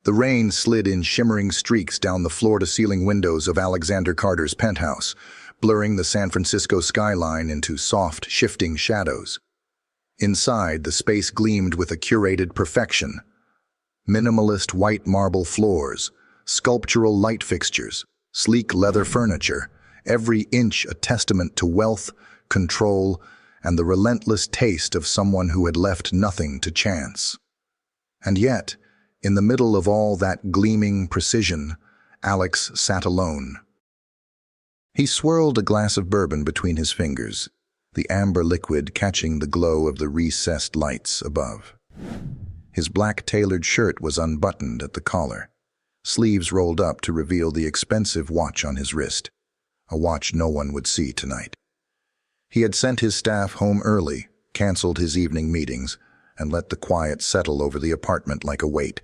The rain slid in shimmering streaks down the floor-to-ceiling windows of Alexander Carter's penthouse, blurring the San Francisco skyline into soft, shifting shadows. Inside, the space gleamed with a curated perfection. Minimalist white marble floors, sculptural light fixtures, sleek leather furniture, every inch a testament to wealth, control, and the relentless taste of someone who had left nothing to chance. And yet, in the middle of all that gleaming precision, Alex sat alone. He swirled a glass of bourbon between his fingers, the amber liquid catching the glow of the recessed lights above. His black tailored shirt was unbuttoned at the collar, sleeves rolled up to reveal the expensive watch on his wrist, a watch no one would see tonight. He had sent his staff home early, canceled his evening meetings, and let the quiet settle over the apartment like a weight.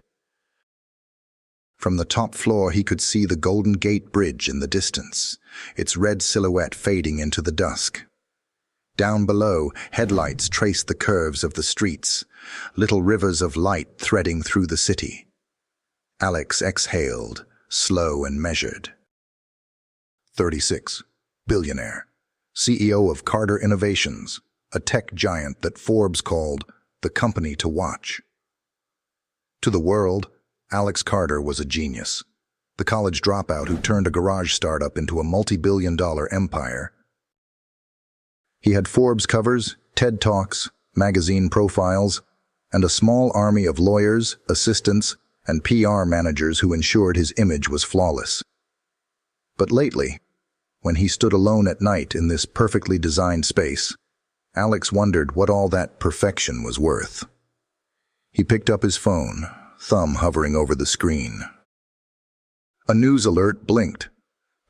From the top floor he could see the Golden Gate Bridge in the distance, its red silhouette fading into the dusk. Down below, headlights traced the curves of the streets, little rivers of light threading through the city. Alex exhaled, slow and measured. 36. Billionaire. CEO of Carter Innovations, a tech giant that Forbes called the company to watch. To the world, Alex Carter was a genius. The college dropout who turned a garage startup into a multi-billion-dollar empire. He had Forbes covers, TED Talks, magazine profiles, and a small army of lawyers, assistants, and PR managers who ensured his image was flawless. But lately, when he stood alone at night in this perfectly designed space, Alex wondered what all that perfection was worth. He picked up his phone, thumb hovering over the screen. A news alert blinked.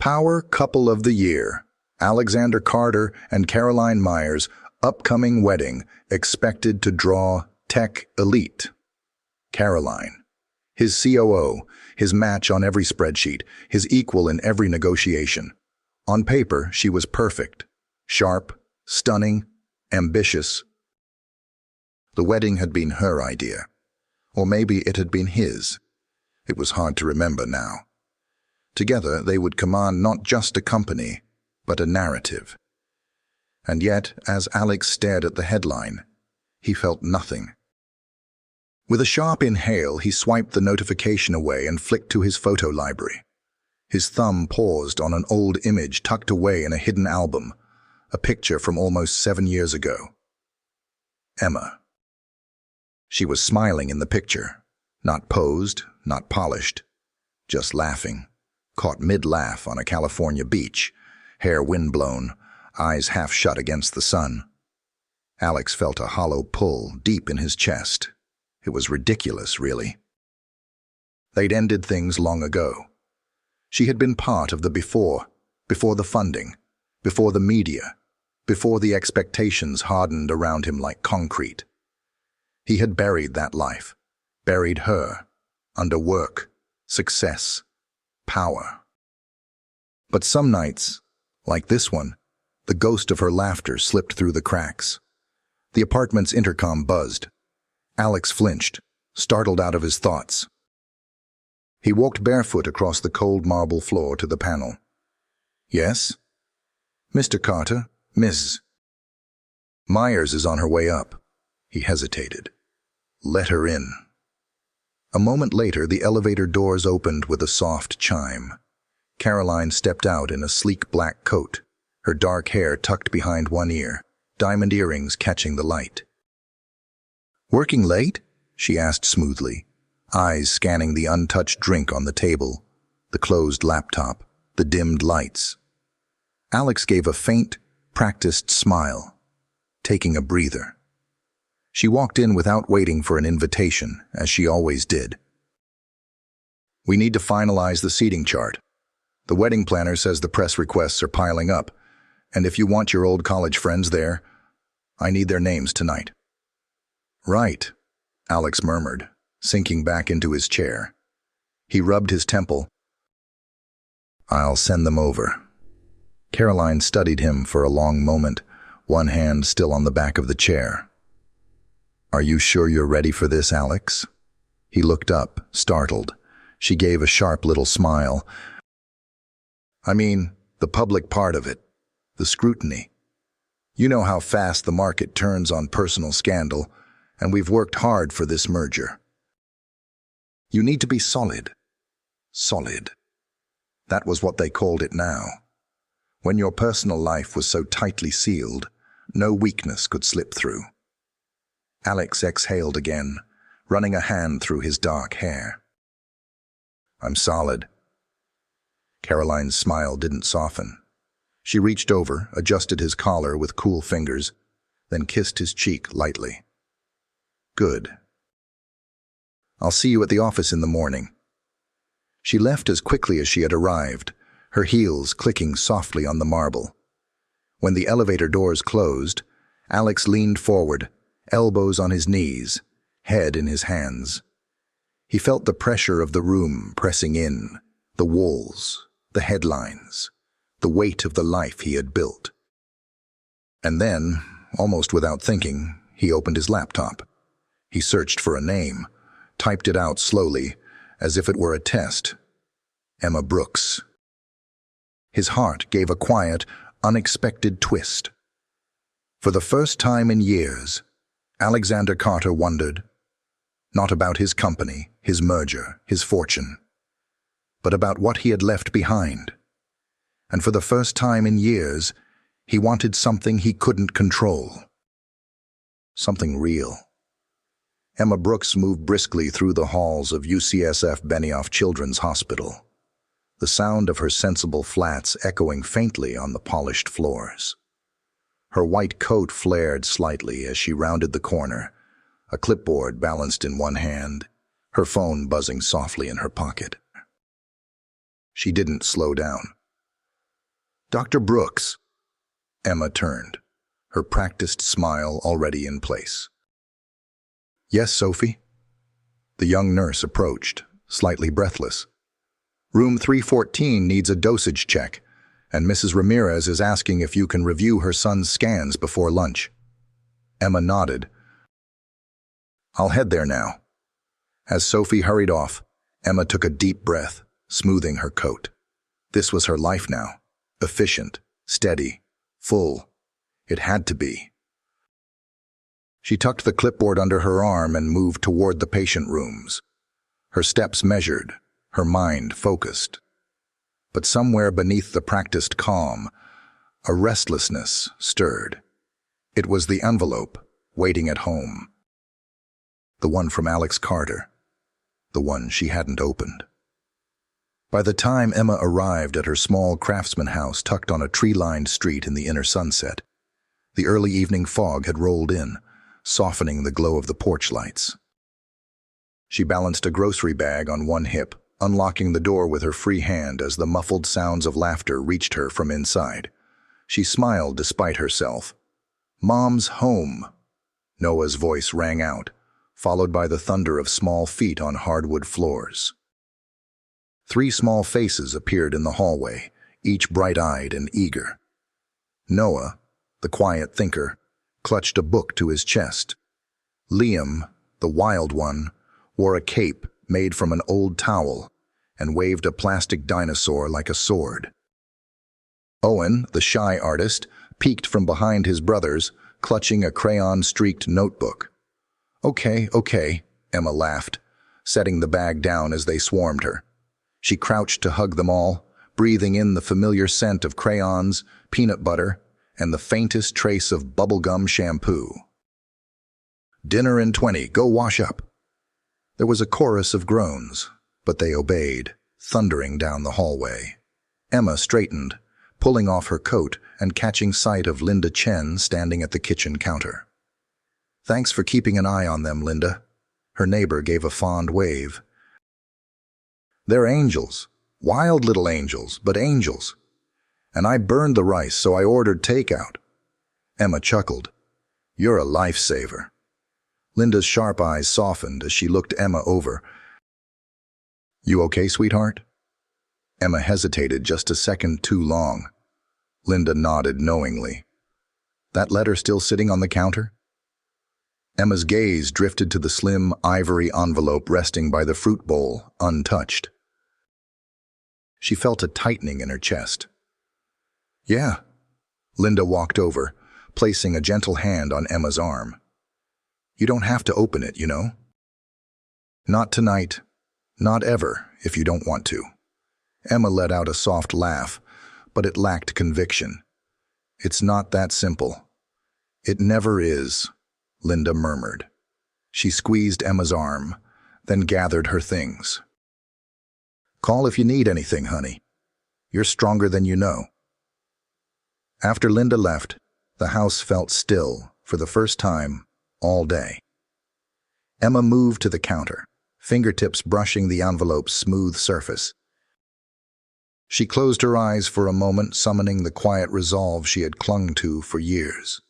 Power Couple of the Year. Alexander Carter and Caroline Myers' upcoming wedding expected to draw tech elite. Caroline. His COO, his match on every spreadsheet, his equal in every negotiation. On paper, she was perfect. Sharp, stunning, ambitious. The wedding had been her idea. Or maybe it had been his. It was hard to remember now. Together, they would command not just a company, but a narrative. And yet, as Alex stared at the headline, he felt nothing. With a sharp inhale, he swiped the notification away and flicked to his photo library. His thumb paused on an old image tucked away in a hidden album, a picture from almost 7 years ago. Emma. She was smiling in the picture, not posed, not polished, just laughing, caught mid-laugh on a California beach, hair windblown, eyes half shut against the sun. Alex felt a hollow pull deep in his chest. It was ridiculous, really. They'd ended things long ago. She had been part of the before the funding, before the media, before the expectations hardened around him like concrete. He had buried that life, buried her, under work, success, power. But some nights, like this one, the ghost of her laughter slipped through the cracks. The apartment's intercom buzzed. Alex flinched, startled out of his thoughts. He walked barefoot across the cold marble floor to the panel. Yes? Mr. Carter, Ms. Myers is on her way up. He hesitated. Let her in. A moment later, the elevator doors opened with a soft chime. Caroline stepped out in a sleek black coat, her dark hair tucked behind one ear, diamond earrings catching the light. Working late? She asked smoothly, eyes scanning the untouched drink on the table, the closed laptop, the dimmed lights. Alex gave a faint, practiced smile, taking a breather. She walked in without waiting for an invitation, as she always did. We need to finalize the seating chart. The wedding planner says the press requests are piling up, and if you want your old college friends there, I need their names tonight. Right, Alex murmured, sinking back into his chair. He rubbed his temple. I'll send them over. Caroline studied him for a long moment, one hand still on the back of the chair. Are you sure you're ready for this, Alex? He looked up, startled, She gave a sharp little smile. I mean, the public part of it, the scrutiny. You know how fast the market turns on personal scandal, and we've worked hard for this merger. You need to be solid. Solid. That was what they called it now. When your personal life was so tightly sealed, no weakness could slip through. Alex exhaled again, running a hand through his dark hair. I'm solid. Caroline's smile didn't soften. She reached over, adjusted his collar with cool fingers, then kissed his cheek lightly. Good. I'll see you at the office in the morning. She left as quickly as she had arrived, her heels clicking softly on the marble. When the elevator doors closed, Alex leaned forward, elbows on his knees, head in his hands. He felt the pressure of the room pressing in, the walls, the headlines, the weight of the life he had built. And then, almost without thinking, he opened his laptop. He searched for a name, typed it out slowly, as if it were a test. Emma Brooks. His heart gave a quiet, unexpected twist. For the first time in years, Alexander Carter wondered, not about his company, his merger, his fortune, but about what he had left behind. And for the first time in years, he wanted something he couldn't control. Something real. Emma Brooks moved briskly through the halls of UCSF Benioff Children's Hospital, the sound of her sensible flats echoing faintly on the polished floors. Her white coat flared slightly as she rounded the corner, a clipboard balanced in one hand, her phone buzzing softly in her pocket. She didn't slow down. Dr. Brooks. Emma turned, her practiced smile already in place. Yes, Sophie? The young nurse approached, slightly breathless. Room 314 needs a dosage check, and Mrs. Ramirez is asking if you can review her son's scans before lunch. Emma nodded. I'll head there now. As Sophie hurried off, Emma took a deep breath, smoothing her coat. This was her life now. Efficient, steady, full. It had to be. She tucked the clipboard under her arm and moved toward the patient rooms. Her steps measured, her mind focused. But somewhere beneath the practiced calm, a restlessness stirred. It was the envelope, waiting at home. The one from Alex Carter. The one she hadn't opened. By the time Emma arrived at her small craftsman house tucked on a tree-lined street in the inner sunset, the early evening fog had rolled in, softening the glow of the porch lights. She balanced a grocery bag on one hip, unlocking the door with her free hand as the muffled sounds of laughter reached her from inside. She smiled despite herself. Mom's home. Noah's voice rang out, followed by the thunder of small feet on hardwood floors. 3 small faces appeared in the hallway, each bright-eyed and eager. Noah, the quiet thinker, clutched a book to his chest. Liam, the wild one, wore a cape made from an old towel and waved a plastic dinosaur like a sword. Owen, the shy artist, peeked from behind his brothers, clutching a crayon-streaked notebook. Okay, Emma laughed, setting the bag down as they swarmed her. She crouched to hug them all, breathing in the familiar scent of crayons, peanut butter, and the faintest trace of bubblegum shampoo. Dinner in 20, go wash up. There was a chorus of groans, but they obeyed, thundering down the hallway. Emma straightened, pulling off her coat and catching sight of Linda Chen standing at the kitchen counter. Thanks for keeping an eye on them, Linda. Her neighbor gave a fond wave. They're angels. Wild little angels, but angels. And I burned the rice, so I ordered takeout. Emma chuckled. You're a lifesaver. Linda's sharp eyes softened as she looked Emma over. You okay, sweetheart? Emma hesitated just a second too long. Linda nodded knowingly. That letter still sitting on the counter? Emma's gaze drifted to the slim, ivory envelope resting by the fruit bowl, untouched. She felt a tightening in her chest. "Yeah." Linda walked over, placing a gentle hand on Emma's arm. "You don't have to open it, you know." "Not tonight. Not ever, if you don't want to." Emma let out a soft laugh, but it lacked conviction. "It's not that simple." "It never is," Linda murmured. She squeezed Emma's arm, then gathered her things. "Call if you need anything, honey. You're stronger than you know." After Linda left, the house felt still for the first time all day. Emma moved to the counter, fingertips brushing the envelope's smooth surface. She closed her eyes for a moment, summoning the quiet resolve she had clung to for years.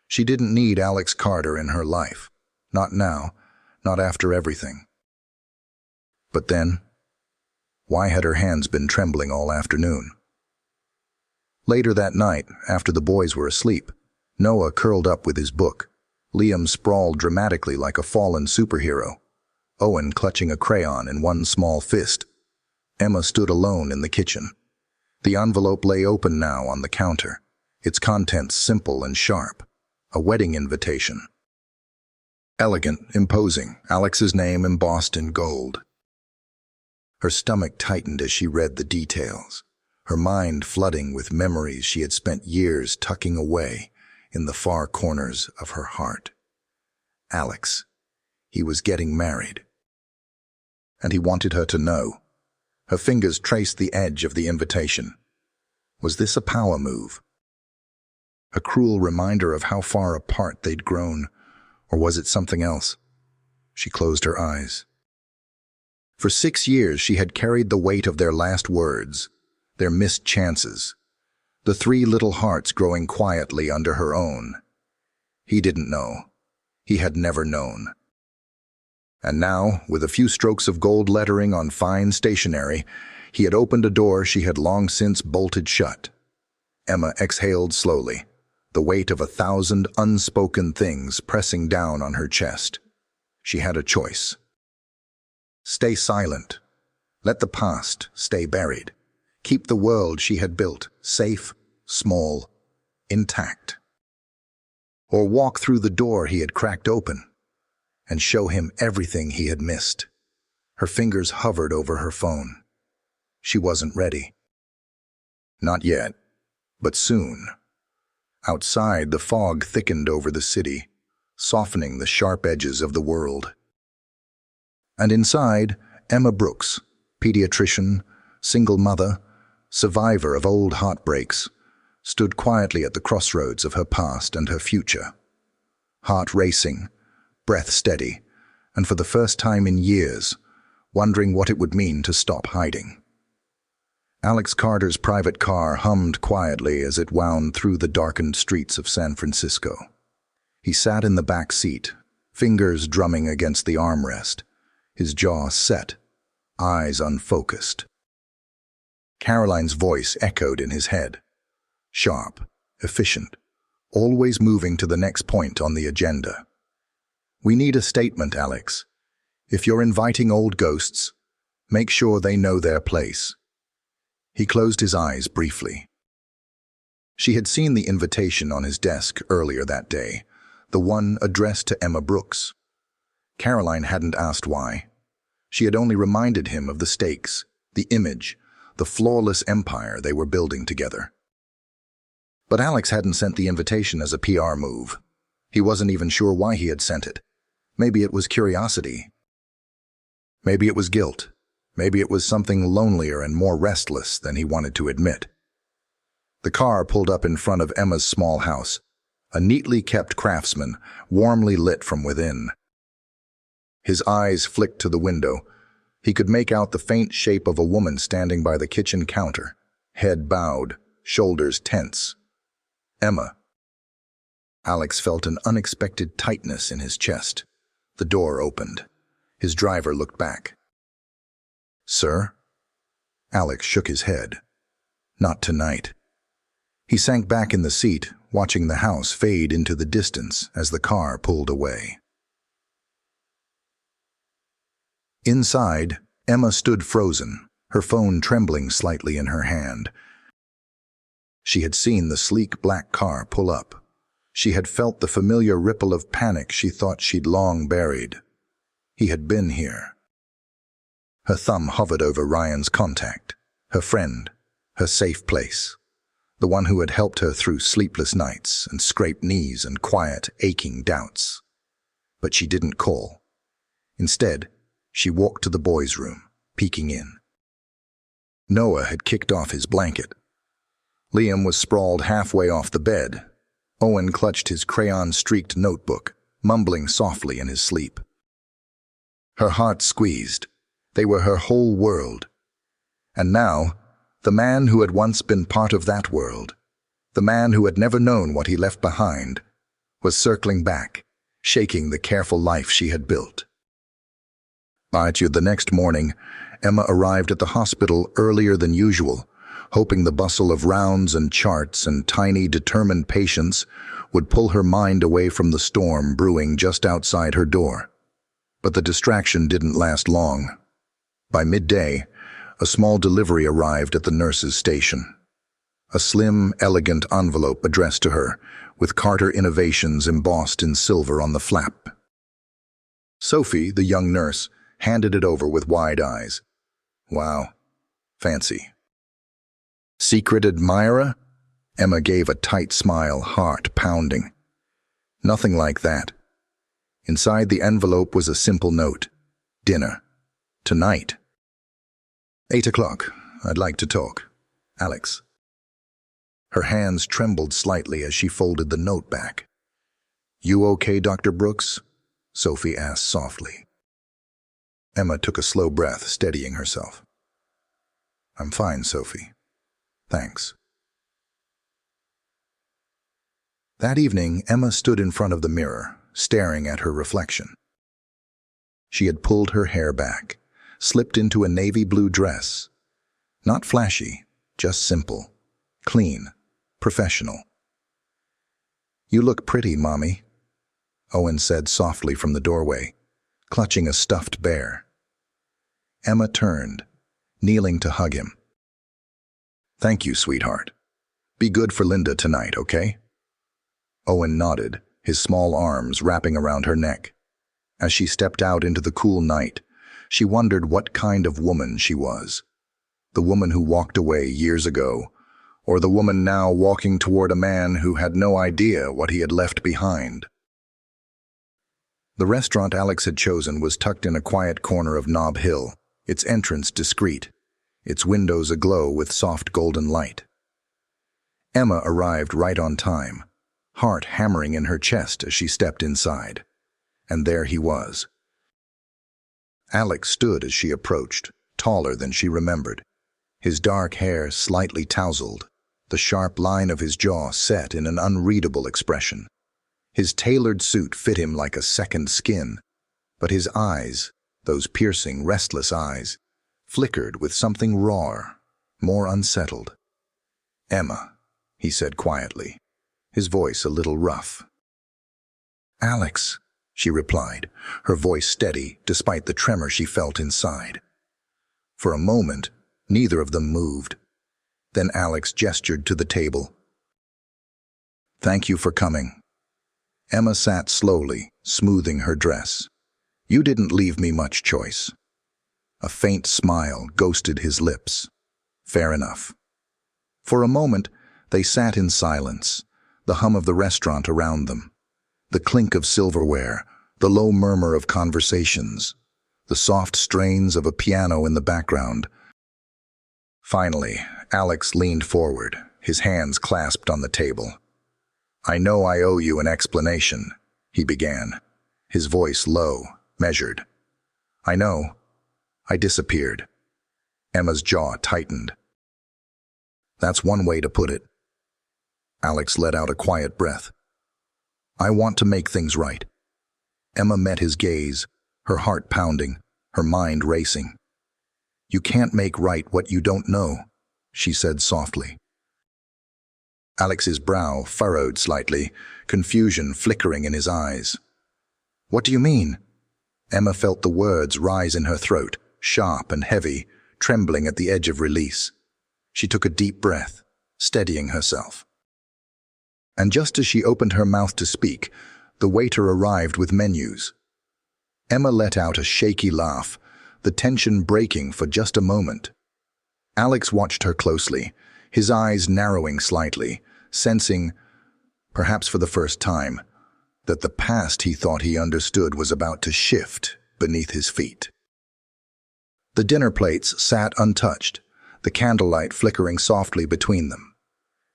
She didn't need Alex Carter in her life. Not now, not after everything. But then, why had her hands been trembling all afternoon? Later that night, after the boys were asleep, Noah curled up with his book. Liam sprawled dramatically like a fallen superhero, Owen clutching a crayon in one small fist. Emma stood alone in the kitchen. The envelope lay open now on the counter, its contents simple and sharp. A wedding invitation. Elegant, imposing, Alex's name embossed in gold. Her stomach tightened as she read the details, her mind flooding with memories she had spent years tucking away in the far corners of her heart. Alex. He was getting married. And he wanted her to know. Her fingers traced the edge of the invitation. Was this a power move? A cruel reminder of how far apart they'd grown, or was it something else? She closed her eyes. For 6 years she had carried the weight of their last words, their missed chances, the 3 little hearts growing quietly under her own. He didn't know. He had never known. And now, with a few strokes of gold lettering on fine stationery, he had opened a door she had long since bolted shut. Emma exhaled slowly, the weight of 1,000 unspoken things pressing down on her chest. She had a choice. Stay silent. Let the past stay buried. Keep the world she had built safe, small, intact. Or walk through the door he had cracked open and show him everything he had missed. Her fingers hovered over her phone. She wasn't ready. Not yet, but soon. Outside, the fog thickened over the city, softening the sharp edges of the world. And inside, Emma Brooks, pediatrician, single mother, survivor of old heartbreaks, stood quietly at the crossroads of her past and her future. Heart racing, breath steady, and for the first time in years, wondering what it would mean to stop hiding. Alex Carter's private car hummed quietly as it wound through the darkened streets of San Francisco. He sat in the back seat, fingers drumming against the armrest, his jaw set, eyes unfocused. Caroline's voice echoed in his head. Sharp, efficient, always moving to the next point on the agenda. "We need a statement, Alex. If you're inviting old ghosts, make sure they know their place." He closed his eyes briefly. She had seen the invitation on his desk earlier that day, the one addressed to Emma Brooks. Caroline hadn't asked why. She had only reminded him of the stakes, the image, the flawless empire they were building together. But Alex hadn't sent the invitation as a PR move. He wasn't even sure why he had sent it. Maybe it was curiosity. Maybe it was guilt. Maybe it was something lonelier and more restless than he wanted to admit. The car pulled up in front of Emma's small house, a neatly kept craftsman, warmly lit from within. His eyes flicked to the window. He could make out the faint shape of a woman standing by the kitchen counter, head bowed, shoulders tense. Emma. Alex felt an unexpected tightness in his chest. The door opened. His driver looked back. "Sir?" Alex shook his head. "Not tonight." He sank back in the seat, watching the house fade into the distance as the car pulled away. Inside, Emma stood frozen, her phone trembling slightly in her hand. She had seen the sleek black car pull up. She had felt the familiar ripple of panic she thought she'd long buried. He had been here. Her thumb hovered over Ryan's contact, her friend, her safe place, the one who had helped her through sleepless nights and scraped knees and quiet, aching doubts. But she didn't call. Instead, she walked to the boys' room, peeking in. Noah had kicked off his blanket. Liam was sprawled halfway off the bed. Owen clutched his crayon-streaked notebook, mumbling softly in his sleep. Her heart squeezed. They were her whole world. And now, the man who had once been part of that world, the man who had never known what he left behind, was circling back, shaking the careful life she had built. The next morning, Emma arrived at the hospital earlier than usual, hoping the bustle of rounds and charts and tiny, determined patients would pull her mind away from the storm brewing just outside her door. But the distraction didn't last long. By midday, a small delivery arrived at the nurse's station. A slim, elegant envelope addressed to her, with Carter Innovations embossed in silver on the flap. Sophie, the young nurse, handed it over with wide eyes. Wow, fancy. Secret admirer? Emma gave a tight smile, heart pounding. Nothing like that. Inside the envelope was a simple note. Dinner. Tonight. 8 o'clock. I'd like to talk. Alex. Her hands trembled slightly as she folded the note back. You okay, Dr. Brooks? Sophie asked softly. Emma took a slow breath, steadying herself. I'm fine, Sophie. Thanks. That evening, Emma stood in front of the mirror, staring at her reflection. She had pulled her hair back, slipped into a navy blue dress. Not flashy, just simple, clean, professional. You look pretty, Mommy, Owen said softly from the doorway, clutching a stuffed bear. Emma turned, kneeling to hug him. Thank you, sweetheart. Be good for Linda tonight, okay? Owen nodded, his small arms wrapping around her neck. As she stepped out into the cool night, she wondered what kind of woman she was. The woman who walked away years ago, or the woman now walking toward a man who had no idea what he had left behind. The restaurant Alex had chosen was tucked in a quiet corner of Nob Hill, its entrance discreet, its windows aglow with soft golden light. Emma arrived right on time, heart hammering in her chest as she stepped inside. And there he was. Alex stood as she approached, taller than she remembered. His dark hair slightly tousled, the sharp line of his jaw set in an unreadable expression. His tailored suit fit him like a second skin, but his eyes, those piercing, restless eyes, flickered with something rawer, more unsettled. Emma, he said quietly, his voice a little rough. Alex, she replied, her voice steady despite the tremor she felt inside. For a moment, neither of them moved. Then Alex gestured to the table. Thank you for coming. Emma sat slowly, smoothing her dress. You didn't leave me much choice. A faint smile ghosted his lips. Fair enough. For a moment, they sat in silence, the hum of the restaurant around them, the clink of silverware, the low murmur of conversations, the soft strains of a piano in the background. Finally, Alex leaned forward, his hands clasped on the table. I know I owe you an explanation, he began, his voice low, measured. I know. I disappeared. Emma's jaw tightened. That's one way to put it. Alex let out a quiet breath. I want to make things right. Emma met his gaze, her heart pounding, her mind racing. You can't make right what you don't know, she said softly. Alex's brow furrowed slightly, confusion flickering in his eyes. What do you mean? Emma felt the words rise in her throat, sharp and heavy, trembling at the edge of release. She took a deep breath, steadying herself. And just as she opened her mouth to speak, the waiter arrived with menus. Emma let out a shaky laugh, the tension breaking for just a moment. Alex watched her closely, his eyes narrowing slightly, sensing, perhaps for the first time, that the past he thought he understood was about to shift beneath his feet. The dinner plates sat untouched, the candlelight flickering softly between them.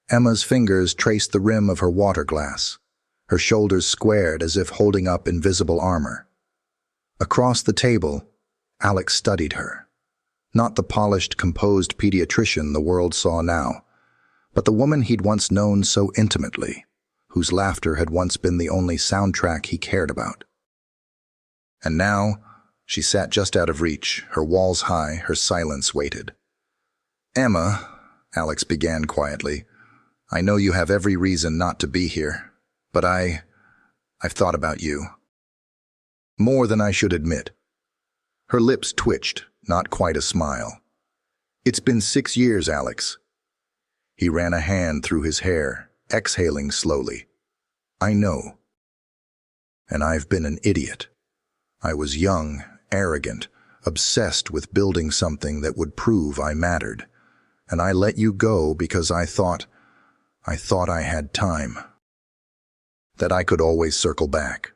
Emma's fingers traced the rim of her water glass, her shoulders squared as if holding up invisible armor. Across the table, Alex studied her. Not the polished, composed pediatrician the world saw now, but the woman he'd once known so intimately, whose laughter had once been the only soundtrack he cared about. And now, she sat just out of reach, her walls high, her silence weighted. "Emma," Alex began quietly, "I know you have every reason not to be here, but I've thought about you. More than I should admit." Her lips twitched, not quite a smile. "It's been 6 years, Alex." He ran a hand through his hair, exhaling slowly. "I know. And I've been an idiot. I was young, arrogant, obsessed with building something that would prove I mattered. And I let you go because I thought I had time. That I could always circle back."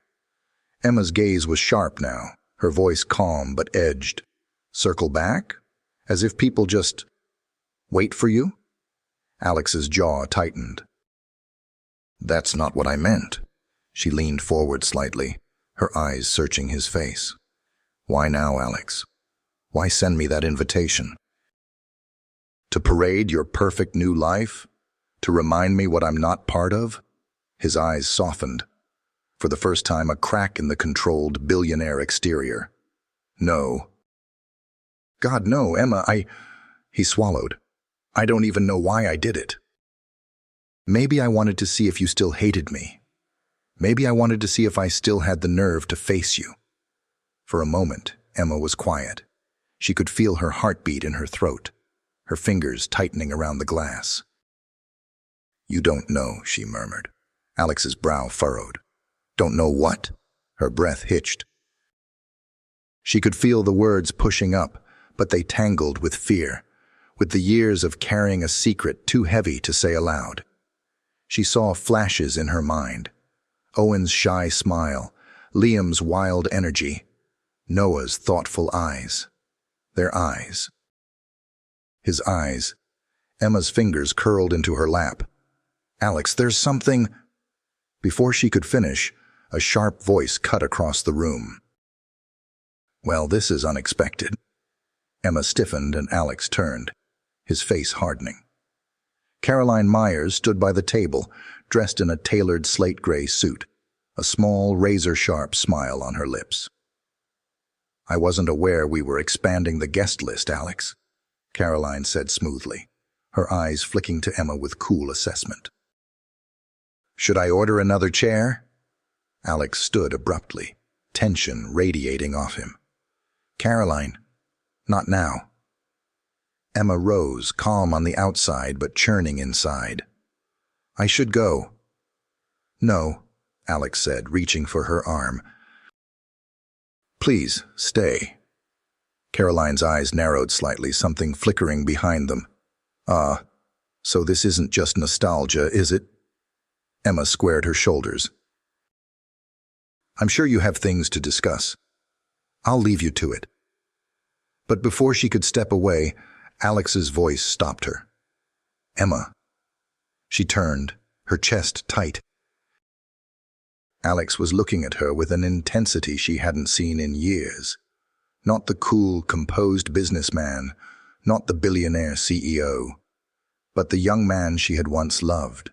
Emma's gaze was sharp now, her voice calm but edged. "Circle back? As if people just wait for you?" Alex's jaw tightened. "That's not what I meant." She leaned forward slightly, her eyes searching his face. "Why now, Alex? Why send me that invitation? To parade your perfect new life? To remind me what I'm not part of?" His eyes softened. For the first time, a crack in the controlled billionaire exterior. "No." "God, no, Emma, He swallowed. "I don't even know why I did it. Maybe I wanted to see if you still hated me. Maybe I wanted to see if I still had the nerve to face you." For a moment, Emma was quiet. She could feel her heartbeat in her throat, her fingers tightening around the glass. "You don't know," she murmured. Alex's brow furrowed. "Don't know what?" Her breath hitched. She could feel the words pushing up, but they tangled with fear, with the years of carrying a secret too heavy to say aloud. She saw flashes in her mind. Owen's shy smile, Liam's wild energy, Noah's thoughtful eyes. Their eyes. His eyes. Emma's fingers curled into her lap. "Alex, there's something—" Before she could finish, a sharp voice cut across the room. "Well, this is unexpected." Emma stiffened and Alex turned, his face hardening. Caroline Myers stood by the table, dressed in a tailored slate-gray suit, a small, razor-sharp smile on her lips. "I wasn't aware we were expanding the guest list, Alex," Caroline said smoothly, her eyes flicking to Emma with cool assessment. "Should I order another chair?" Alex stood abruptly, tension radiating off him. "Caroline, not now." Emma rose, calm on the outside but churning inside. "I should go." "No," Alex said, reaching for her arm. "Please, stay." Caroline's eyes narrowed slightly, something flickering behind them. So this isn't just nostalgia, is it?" Emma squared her shoulders. "I'm sure you have things to discuss. I'll leave you to it." But before she could step away, Alex's voice stopped her. "Emma." She turned, her chest tight. Alex was looking at her with an intensity she hadn't seen in years. Not the cool, composed businessman, not the billionaire CEO, but the young man she had once loved,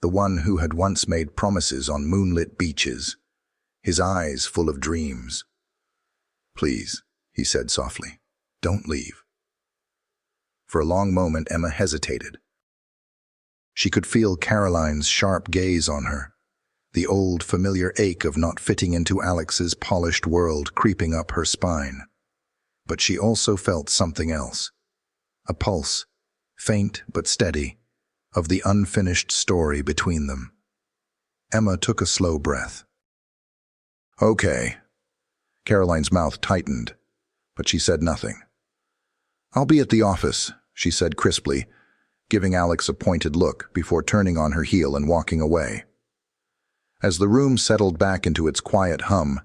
the one who had once made promises on moonlit beaches, his eyes full of dreams. "Please," he said softly, "don't leave." For a long moment, Emma hesitated. She could feel Caroline's sharp gaze on her, the old familiar ache of not fitting into Alex's polished world creeping up her spine. But she also felt something else. A pulse, faint but steady, of the unfinished story between them. Emma took a slow breath. "Okay." Caroline's mouth tightened, but she said nothing. "I'll be at the office," she said crisply, giving Alex a pointed look before turning on her heel and walking away. As the room settled back into its quiet hum,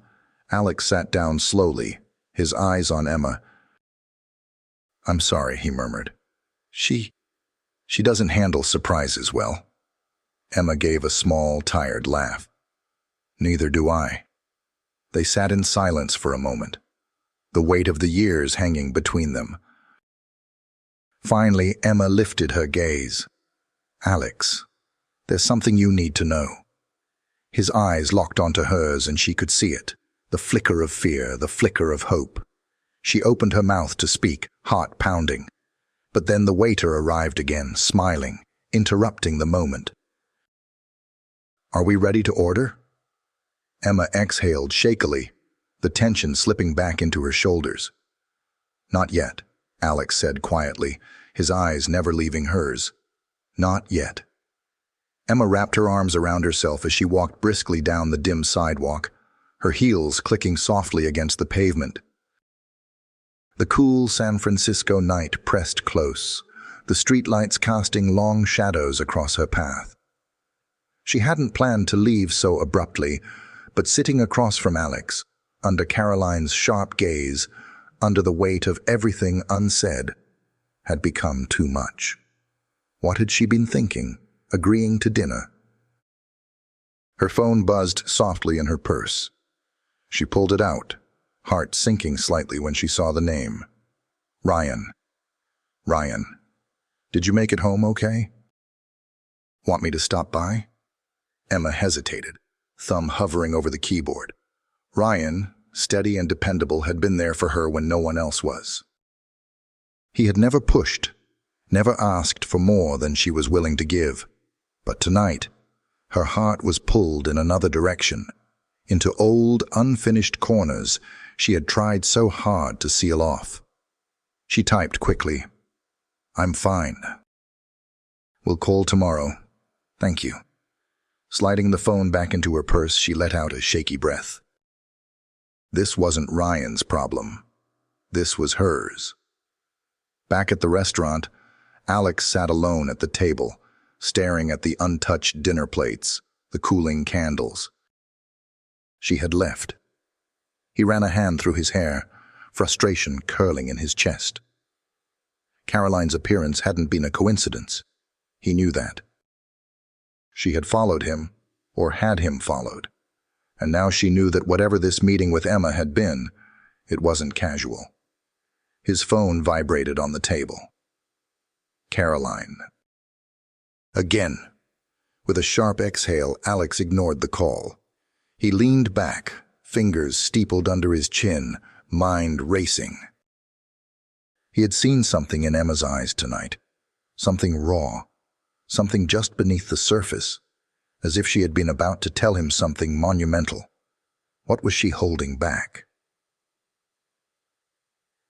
Alex sat down slowly, his eyes on Emma. "I'm sorry," he murmured. She doesn't handle surprises well." Emma gave a small, tired laugh. "Neither do I." They sat in silence for a moment, the weight of the years hanging between them. Finally, Emma lifted her gaze. "Alex, there's something you need to know." His eyes locked onto hers and she could see it, the flicker of fear, the flicker of hope. She opened her mouth to speak, heart pounding. But then the waiter arrived again, smiling, interrupting the moment. "Are we ready to order?" Emma exhaled shakily, the tension slipping back into her shoulders. "Not yet," Alex said quietly, his eyes never leaving hers. "Not yet." Emma wrapped her arms around herself as she walked briskly down the dim sidewalk, her heels clicking softly against the pavement. The cool San Francisco night pressed close, the streetlights casting long shadows across her path. She hadn't planned to leave so abruptly, but sitting across from Alex, under Caroline's sharp gaze, under the weight of everything unsaid, had become too much. What had she been thinking, agreeing to dinner? Her phone buzzed softly in her purse. She pulled it out, heart sinking slightly when she saw the name. Ryan. "Ryan, did you make it home okay? Want me to stop by?" Emma hesitated, thumb hovering over the keyboard. Ryan, steady and dependable, had been there for her when no one else was. He had never pushed, never asked for more than she was willing to give. But tonight, her heart was pulled in another direction, into old, unfinished corners she had tried so hard to seal off. She typed quickly, "I'm fine. We'll call tomorrow. Thank you." Sliding the phone back into her purse, she let out a shaky breath. This wasn't Ryan's problem. This was hers. Back at the restaurant, Alex sat alone at the table, staring at the untouched dinner plates, the cooling candles. She had left. He ran a hand through his hair, frustration curling in his chest. Caroline's appearance hadn't been a coincidence. He knew that. She had followed him, or had him followed, and now she knew that whatever this meeting with Emma had been, it wasn't casual. His phone vibrated on the table. Caroline. Again. With a sharp exhale, Alex ignored the call. He leaned back, fingers steepled under his chin, mind racing. He had seen something in Emma's eyes tonight, something raw, something just beneath the surface, as if she had been about to tell him something monumental. What was she holding back?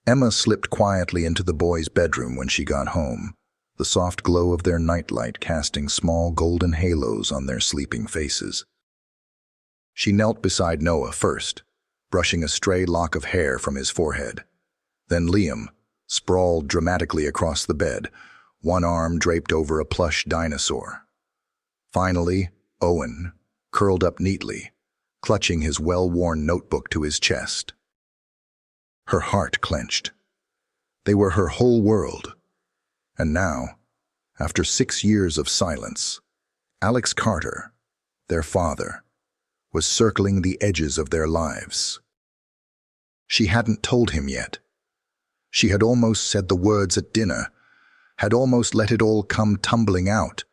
Emma slipped quietly into the boys' bedroom when she got home, the soft glow of their nightlight casting small golden halos on their sleeping faces. She knelt beside Noah first, brushing a stray lock of hair from his forehead. Then Liam, sprawled dramatically across the bed, one arm draped over a plush dinosaur. Finally, Owen, curled up neatly, clutching his well-worn notebook to his chest. Her heart clenched. They were her whole world. And now, after 6 years of silence, Alex Carter, their father, was circling the edges of their lives. She hadn't told him yet. She had almost said the words at dinner, had almost let it all come tumbling out,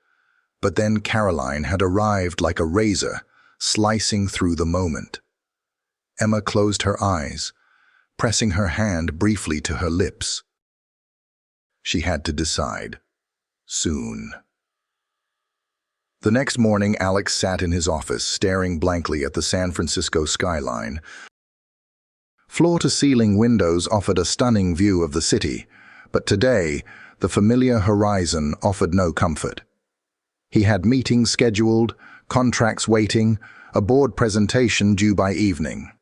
but then Caroline had arrived like a razor, slicing through the moment. Emma closed her eyes, pressing her hand briefly to her lips. She had to decide. Soon. The next morning, Alex sat in his office, staring blankly at the San Francisco skyline. Floor-to-ceiling windows offered a stunning view of the city, but today, the familiar horizon offered no comfort. He had meetings scheduled, contracts waiting, a board presentation due by evening.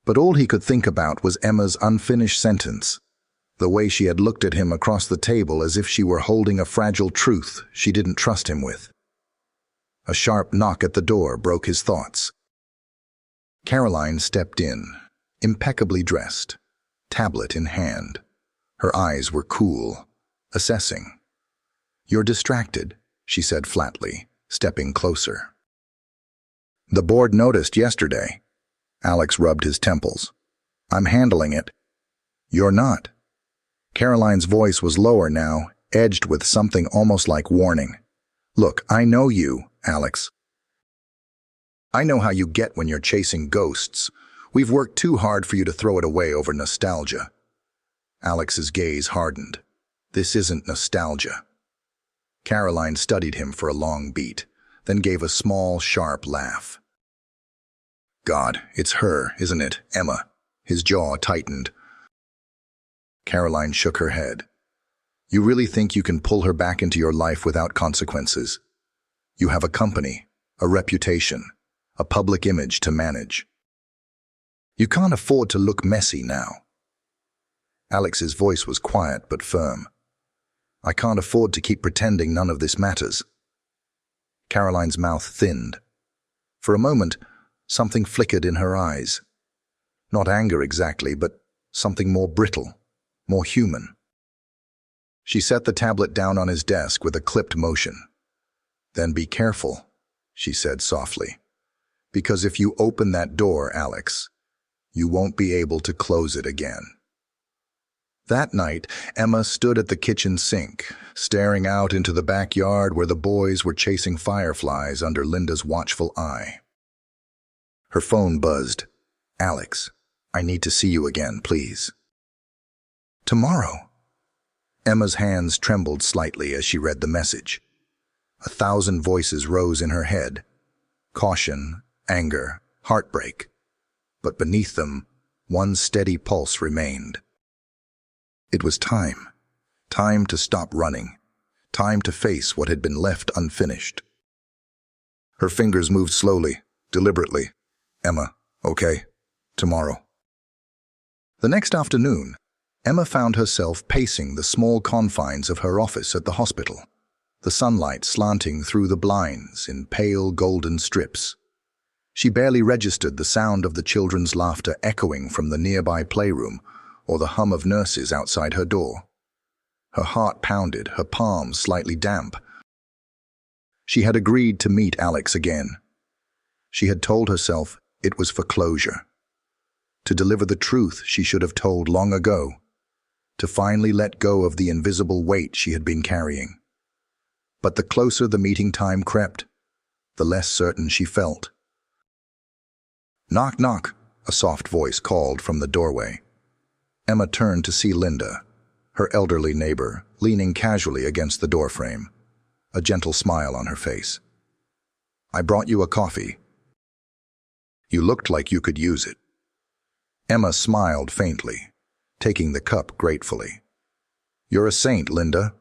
But all he could think about was Emma's unfinished sentence, the way she had looked at him across the table as if she were holding a fragile truth she didn't trust him with. A sharp knock at the door broke his thoughts. Caroline stepped in, impeccably dressed, tablet in hand. Her eyes were cool, assessing. "You're distracted," she said flatly, stepping closer. "The board noticed yesterday." Alex rubbed his temples. "I'm handling it." "You're not." Caroline's voice was lower now, edged with something almost like warning. "Look, I know you, Alex. I know how you get when you're chasing ghosts. We've worked too hard for you to throw it away over nostalgia." Alex's gaze hardened. "This isn't nostalgia." Caroline studied him for a long beat, then gave a small, sharp laugh. "God, it's her, isn't it, Emma?" His jaw tightened. Caroline shook her head. "You really think you can pull her back into your life without consequences? You have a company, a reputation, a public image to manage. You can't afford to look messy now." Alex's voice was quiet but firm. "I can't afford to keep pretending none of this matters." Caroline's mouth thinned. For a moment, something flickered in her eyes. Not anger exactly, but something more brittle, more human. She set the tablet down on his desk with a clipped motion. "Then be careful," she said softly. "Because if you open that door, Alex, you won't be able to close it again." That night, Emma stood at the kitchen sink, staring out into the backyard where the boys were chasing fireflies under Linda's watchful eye. Her phone buzzed. "Alex, I need to see you again, please." "Tomorrow." Emma's hands trembled slightly as she read the message. 1,000 voices rose in her head. Caution, anger, heartbreak. But beneath them, one steady pulse remained. It was time. Time to stop running. Time to face what had been left unfinished. Her fingers moved slowly, deliberately. "Emma, okay. Tomorrow." The next afternoon, Emma found herself pacing the small confines of her office at the hospital, the sunlight slanting through the blinds in pale golden strips. She barely registered the sound of the children's laughter echoing from the nearby playroom or the hum of nurses outside her door. Her heart pounded, her palms slightly damp. She had agreed to meet Alex again. She had told herself it was for closure. To deliver the truth she should have told long ago. To finally let go of the invisible weight she had been carrying. But the closer the meeting time crept, the less certain she felt. "Knock, knock," a soft voice called from the doorway. Emma turned to see Linda, her elderly neighbor, leaning casually against the doorframe, a gentle smile on her face. "I brought you a coffee. You looked like you could use it." Emma smiled faintly, taking the cup gratefully. "You're a saint, Linda."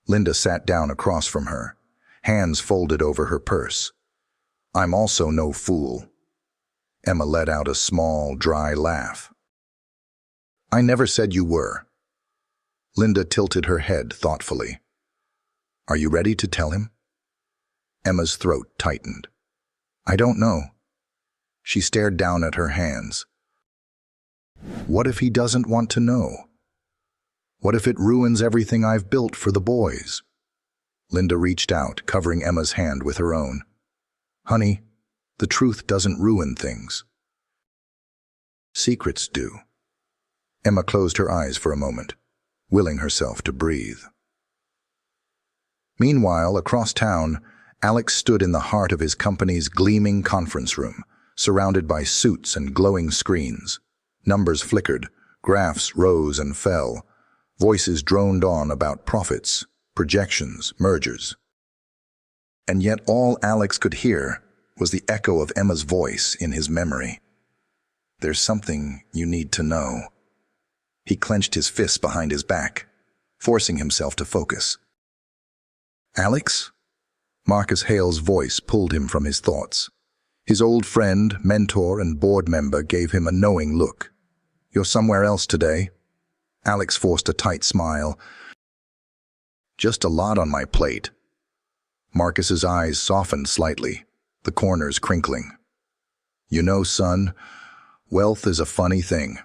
Linda sat down across from her, hands folded over her purse. "I'm also no fool." Emma let out a small, dry laugh. "I never said you were." Linda tilted her head thoughtfully. "Are you ready to tell him?" Emma's throat tightened. "I don't know." She stared down at her hands. "What if he doesn't want to know? What if it ruins everything I've built for the boys?" Linda reached out, covering Emma's hand with her own. "Honey, the truth doesn't ruin things. Secrets do." Emma closed her eyes for a moment, willing herself to breathe. Meanwhile, across town, Alex stood in the heart of his company's gleaming conference room, surrounded by suits and glowing screens. Numbers flickered, graphs rose and fell, voices droned on about profits, projections, mergers. And yet all Alex could hear was the echo of Emma's voice in his memory. There's something you need to know. He clenched his fists behind his back, forcing himself to focus. Alex? Marcus Hale's voice pulled him from his thoughts. His old friend, mentor, and board member gave him a knowing look. You're somewhere else today? Alex forced a tight smile. Just a lot on my plate. Marcus's eyes softened slightly, the corners crinkling. You know, son, wealth is a funny thing.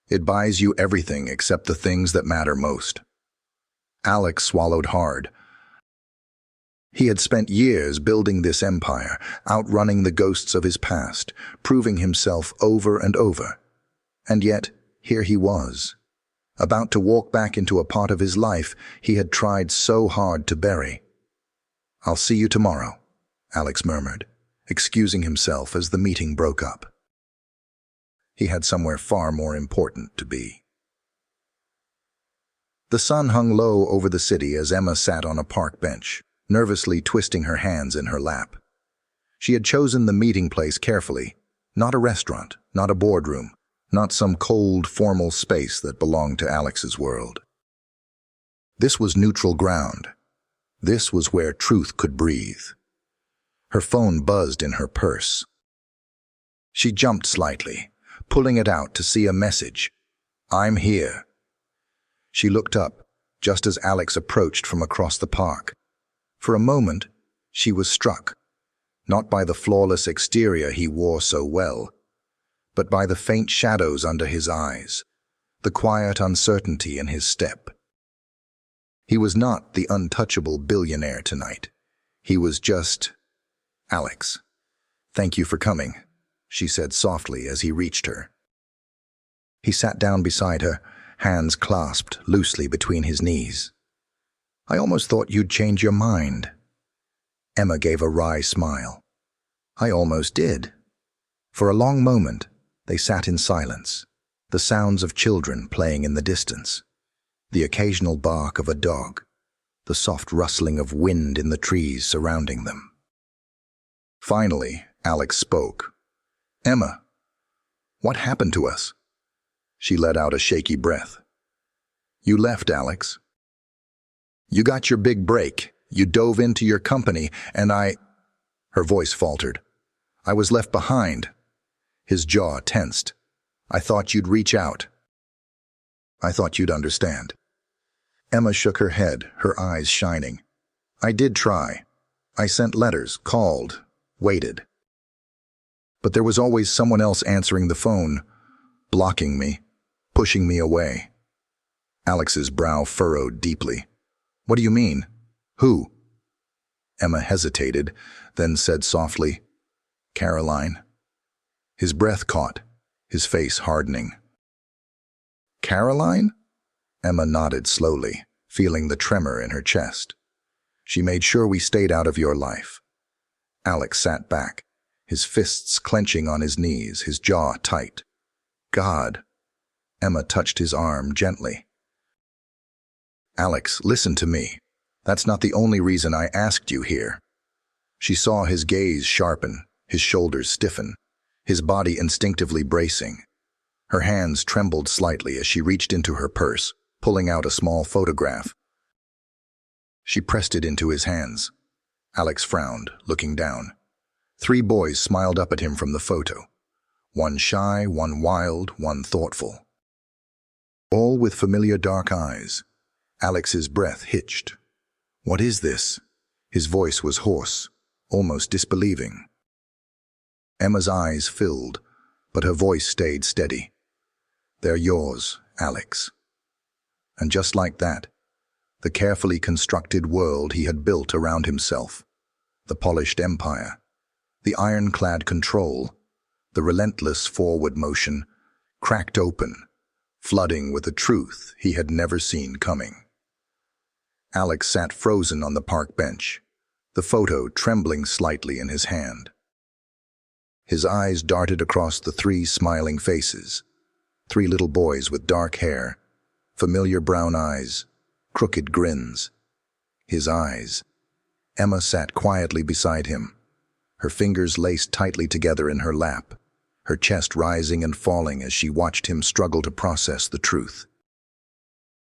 It buys you everything except the things that matter most. Alex swallowed hard. He had spent years building this empire, outrunning the ghosts of his past, proving himself over and over. And yet, here he was, about to walk back into a part of his life he had tried so hard to bury. I'll see you tomorrow, Alex murmured, excusing himself as the meeting broke up. He had somewhere far more important to be. The sun hung low over the city as Emma sat on a park bench, nervously twisting her hands in her lap. She had chosen the meeting place carefully, not a restaurant, not a boardroom, not some cold, formal space that belonged to Alex's world. This was neutral ground. This was where truth could breathe. Her phone buzzed in her purse. She jumped slightly, pulling it out to see a message. I'm here. She looked up, just as Alex approached from across the park. For a moment, she was struck, not by the flawless exterior he wore so well, but by the faint shadows under his eyes, the quiet uncertainty in his step. He was not the untouchable billionaire tonight. He was just Alex. Thank you for coming, she said softly as he reached her. He sat down beside her, hands clasped loosely between his knees. I almost thought you'd change your mind. Emma gave a wry smile. I almost did. For a long moment, they sat in silence, the sounds of children playing in the distance, the occasional bark of a dog, the soft rustling of wind in the trees surrounding them. Finally, Alex spoke. Emma, what happened to us? She let out a shaky breath. You left, Alex. You got your big break. You dove into your company, and Her voice faltered. I was left behind. His jaw tensed. I thought you'd reach out. I thought you'd understand. Emma shook her head, her eyes shining. I did try. I sent letters, called, waited. But there was always someone else answering the phone, blocking me, pushing me away. Alex's brow furrowed deeply. What do you mean? Who? Emma hesitated, then said softly, Caroline. His breath caught, his face hardening. Caroline? Emma nodded slowly, feeling the tremor in her chest. She made sure we stayed out of your life. Alex sat back, his fists clenching on his knees, his jaw tight. God. Emma touched his arm gently. Alex, listen to me. That's not the only reason I asked you here. She saw his gaze sharpen, his shoulders stiffen, his body instinctively bracing. Her hands trembled slightly as she reached into her purse, pulling out a small photograph. She pressed it into his hands. Alex frowned, looking down. 3 boys smiled up at him from the photo. One shy, one wild, one thoughtful. All with familiar dark eyes. Alex's breath hitched. What is this? His voice was hoarse, almost disbelieving. Emma's eyes filled, but her voice stayed steady. They're yours, Alex. And just like that, the carefully constructed world he had built around himself, the polished empire, the ironclad control, the relentless forward motion, cracked open, flooding with a truth he had never seen coming. Alex sat frozen on the park bench, the photo trembling slightly in his hand. His eyes darted across the 3 smiling faces, 3 little boys with dark hair, familiar brown eyes, crooked grins. His eyes. Emma sat quietly beside him, her fingers laced tightly together in her lap, her chest rising and falling as she watched him struggle to process the truth.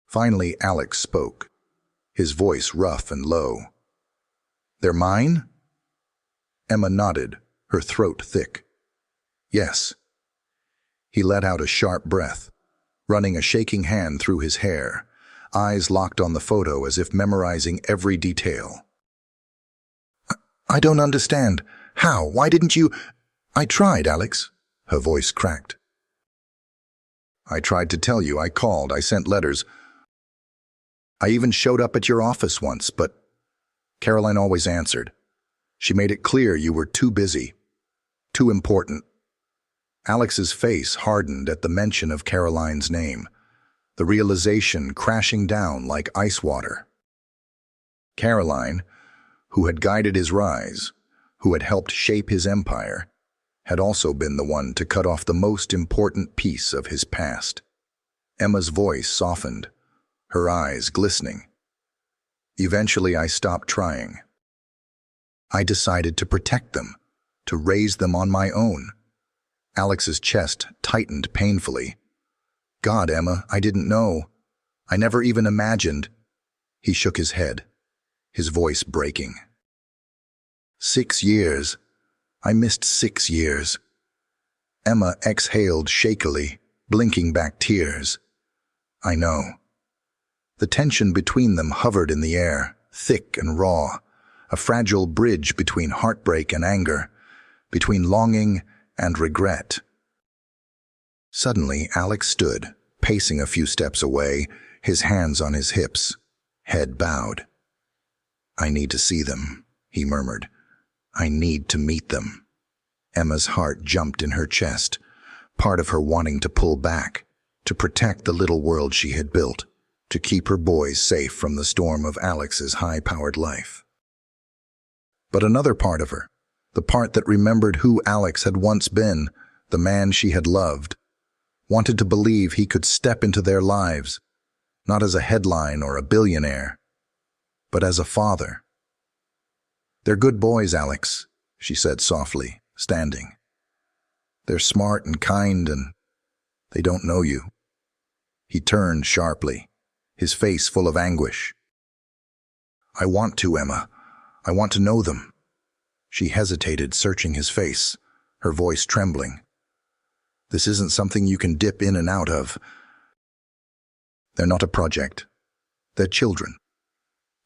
Finally, Alex spoke, his voice rough and low. "They're mine?" Emma nodded, her throat thick. "Yes." He let out a sharp breath, running a shaking hand through his hair, eyes locked on the photo as if memorizing every detail. "I don't understand. How? Why didn't you—" "I tried, Alex." Her voice cracked. "I tried to tell you. I called. I sent letters. I even showed up at your office once, but Caroline always answered. She made it clear you were too busy, too important." Alex's face hardened at the mention of Caroline's name, the realization crashing down like ice water. Caroline, who had guided his rise, who had helped shape his empire, had also been the one to cut off the most important piece of his past. Emma's voice softened, her eyes glistening. "Eventually, I stopped trying. I decided to protect them, to raise them on my own." Alex's chest tightened painfully. "God, Emma, I didn't know. I never even imagined." He shook his head, his voice breaking. 6 years. I missed 6 years. Emma exhaled shakily, blinking back tears. "I know." The tension between them hovered in the air, thick and raw, a fragile bridge between heartbreak and anger, between longing and regret. Suddenly, Alex stood, pacing a few steps away, his hands on his hips, head bowed. "I need to see them," he murmured. "I need to meet them." Emma's heart jumped in her chest, part of her wanting to pull back, to protect the little world she had built, to keep her boys safe from the storm of Alex's high-powered life. But another part of her, the part that remembered who Alex had once been, the man she had loved, wanted to believe he could step into their lives, not as a headline or a billionaire, but as a father. "They're good boys, Alex," she said softly, standing. "They're smart and kind, and they don't know you." He turned sharply, his face full of anguish. "I want to, Emma. I want to know them." She hesitated, searching his face, her voice trembling. "This isn't something you can dip in and out of. They're not a project. They're children."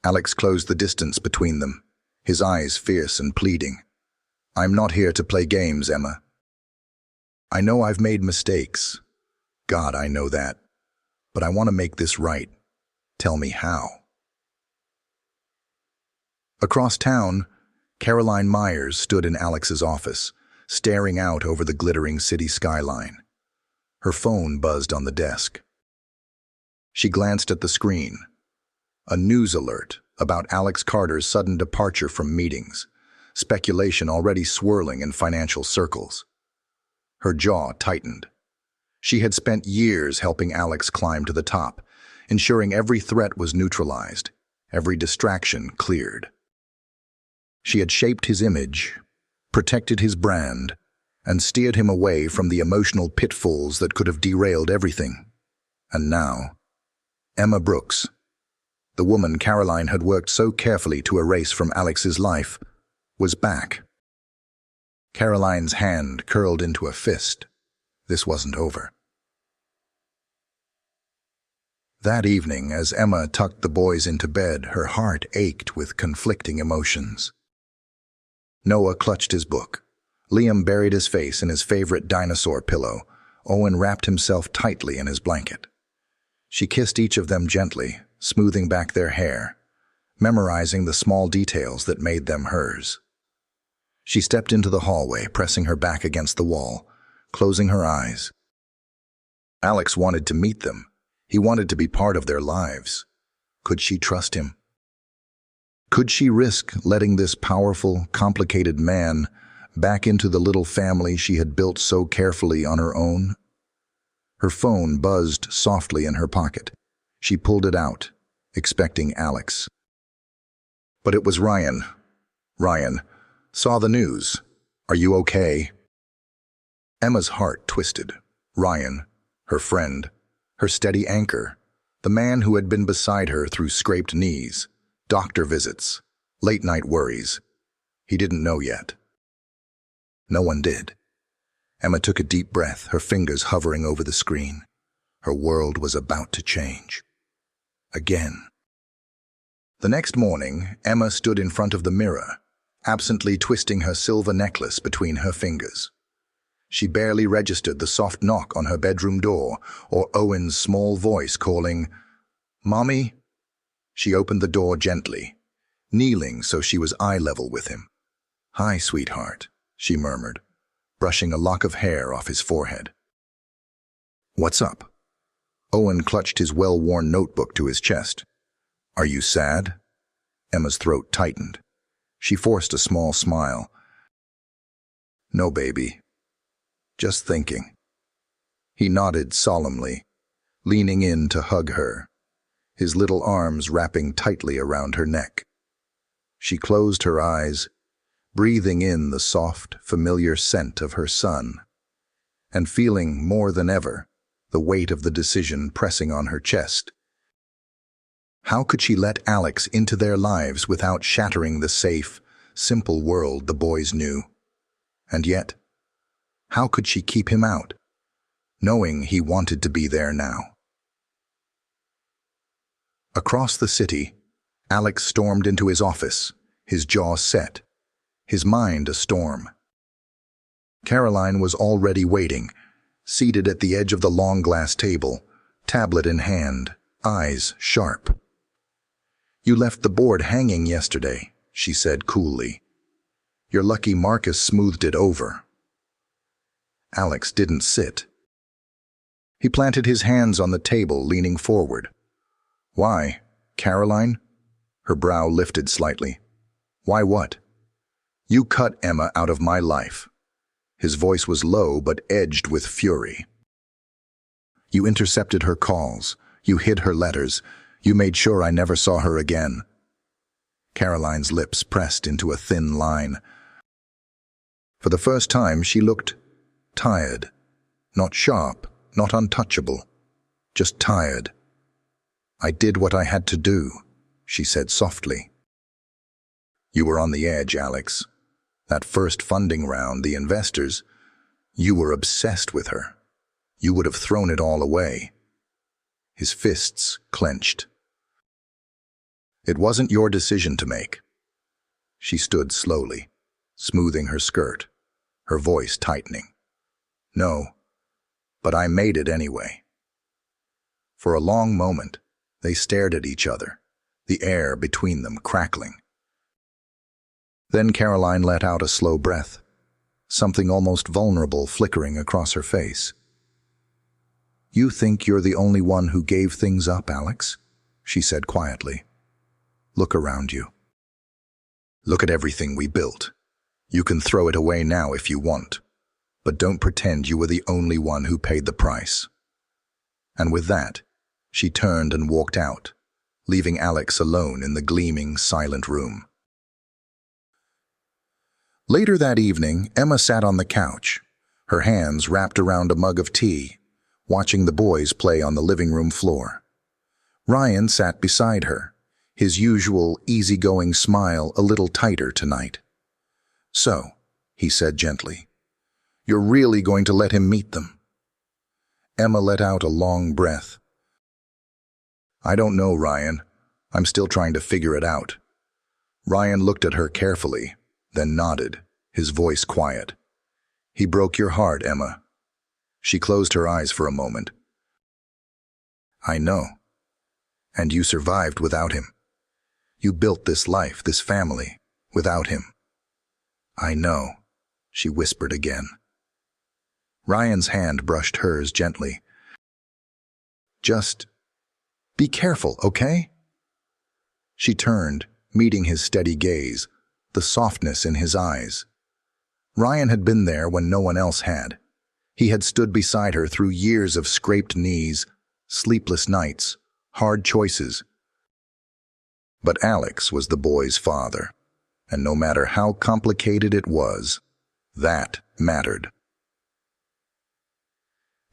Alex closed the distance between them, his eyes fierce and pleading. "I'm not here to play games, Emma. I know I've made mistakes. God, I know that. But I want to make this right. Tell me how." Across town, Caroline Myers stood in Alex's office, staring out over the glittering city skyline. Her phone buzzed on the desk. She glanced at the screen. A news alert about Alex Carter's sudden departure from meetings, speculation already swirling in financial circles. Her jaw tightened. She had spent years helping Alex climb to the top, ensuring every threat was neutralized, every distraction cleared. She had shaped his image, protected his brand, and steered him away from the emotional pitfalls that could have derailed everything. And now, Emma Brooks, the woman Caroline had worked so carefully to erase from Alex's life, was back. Caroline's hand curled into a fist. This wasn't over. That evening, as Emma tucked the boys into bed, her heart ached with conflicting emotions. Noah clutched his book. Liam buried his face in his favorite dinosaur pillow. Owen wrapped himself tightly in his blanket. She kissed each of them gently, smoothing back their hair, memorizing the small details that made them hers. She stepped into the hallway, pressing her back against the wall, closing her eyes. Alex wanted to meet them. He wanted to be part of their lives. Could she trust him? Could she risk letting this powerful, complicated man back into the little family she had built so carefully on her own? Her phone buzzed softly in her pocket. She pulled it out, expecting Alex. But it was Ryan. "Ryan, saw the news. Are you okay?" Emma's heart twisted. Ryan, her friend, her steady anchor, the man who had been beside her through scraped knees, doctor visits, late-night worries. He didn't know yet. No one did. Emma took a deep breath, her fingers hovering over the screen. Her world was about to change. Again. The next morning, Emma stood in front of the mirror, absently twisting her silver necklace between her fingers. She barely registered the soft knock on her bedroom door or Owen's small voice calling, "Mommy?" She opened the door gently, kneeling so she was eye level with him. "Hi, sweetheart," she murmured, brushing a lock of hair off his forehead. "What's up?" Owen clutched his well-worn notebook to his chest. "Are you sad?" Emma's throat tightened. She forced a small smile. "No, baby. Just thinking." He nodded solemnly, leaning in to hug her, his little arms wrapping tightly around her neck. She closed her eyes, breathing in the soft, familiar scent of her son, and feeling more than ever the weight of the decision pressing on her chest. How could she let Alex into their lives without shattering the safe, simple world the boys knew? And yet, how could she keep him out, knowing he wanted to be there now? Across the city, Alex stormed into his office, his jaw set, his mind a storm. Caroline was already waiting, seated at the edge of the long glass table, tablet in hand, eyes sharp. "You left the board hanging yesterday," she said coolly. "You're lucky Marcus smoothed it over." Alex didn't sit. He planted his hands on the table, leaning forward. "Why, Caroline?" Her brow lifted slightly. "Why what?" "You cut Emma out of my life." His voice was low but edged with fury. "You intercepted her calls. You hid her letters. You made sure I never saw her again." Caroline's lips pressed into a thin line. For the first time, she looked tired. Not sharp, not untouchable. Just tired. "I did what I had to do," she said softly. "You were on the edge, Alex. That first funding round, the investors, you were obsessed with her. You would have thrown it all away." His fists clenched. "It wasn't your decision to make." She stood slowly, smoothing her skirt, her voice tightening. "No, but I made it anyway." For a long moment, they stared at each other, the air between them crackling. Then Caroline let out a slow breath, something almost vulnerable flickering across her face. "You think you're the only one who gave things up, Alex?" she said quietly. "Look around you. Look at everything we built. You can throw it away now if you want, but don't pretend you were the only one who paid the price." And with that, she turned and walked out, leaving Alex alone in the gleaming, silent room. Later that evening, Emma sat on the couch, her hands wrapped around a mug of tea, watching the boys play on the living room floor. Ryan sat beside her, his usual easygoing smile a little tighter tonight. "So," he said gently, "you're really going to let him meet them?" Emma let out a long breath. "I don't know, Ryan. I'm still trying to figure it out." Ryan looked at her carefully, then nodded, his voice quiet. "He broke your heart, Emma." She closed her eyes for a moment. "I know. And you survived without him. You built this life, this family, without him." "I know," she whispered again. Ryan's hand brushed hers gently. "Just be careful, okay?" She turned, meeting his steady gaze, the softness in his eyes. Ryan had been there when no one else had. He had stood beside her through years of scraped knees, sleepless nights, hard choices. But Alex was the boy's father, and no matter how complicated it was, that mattered.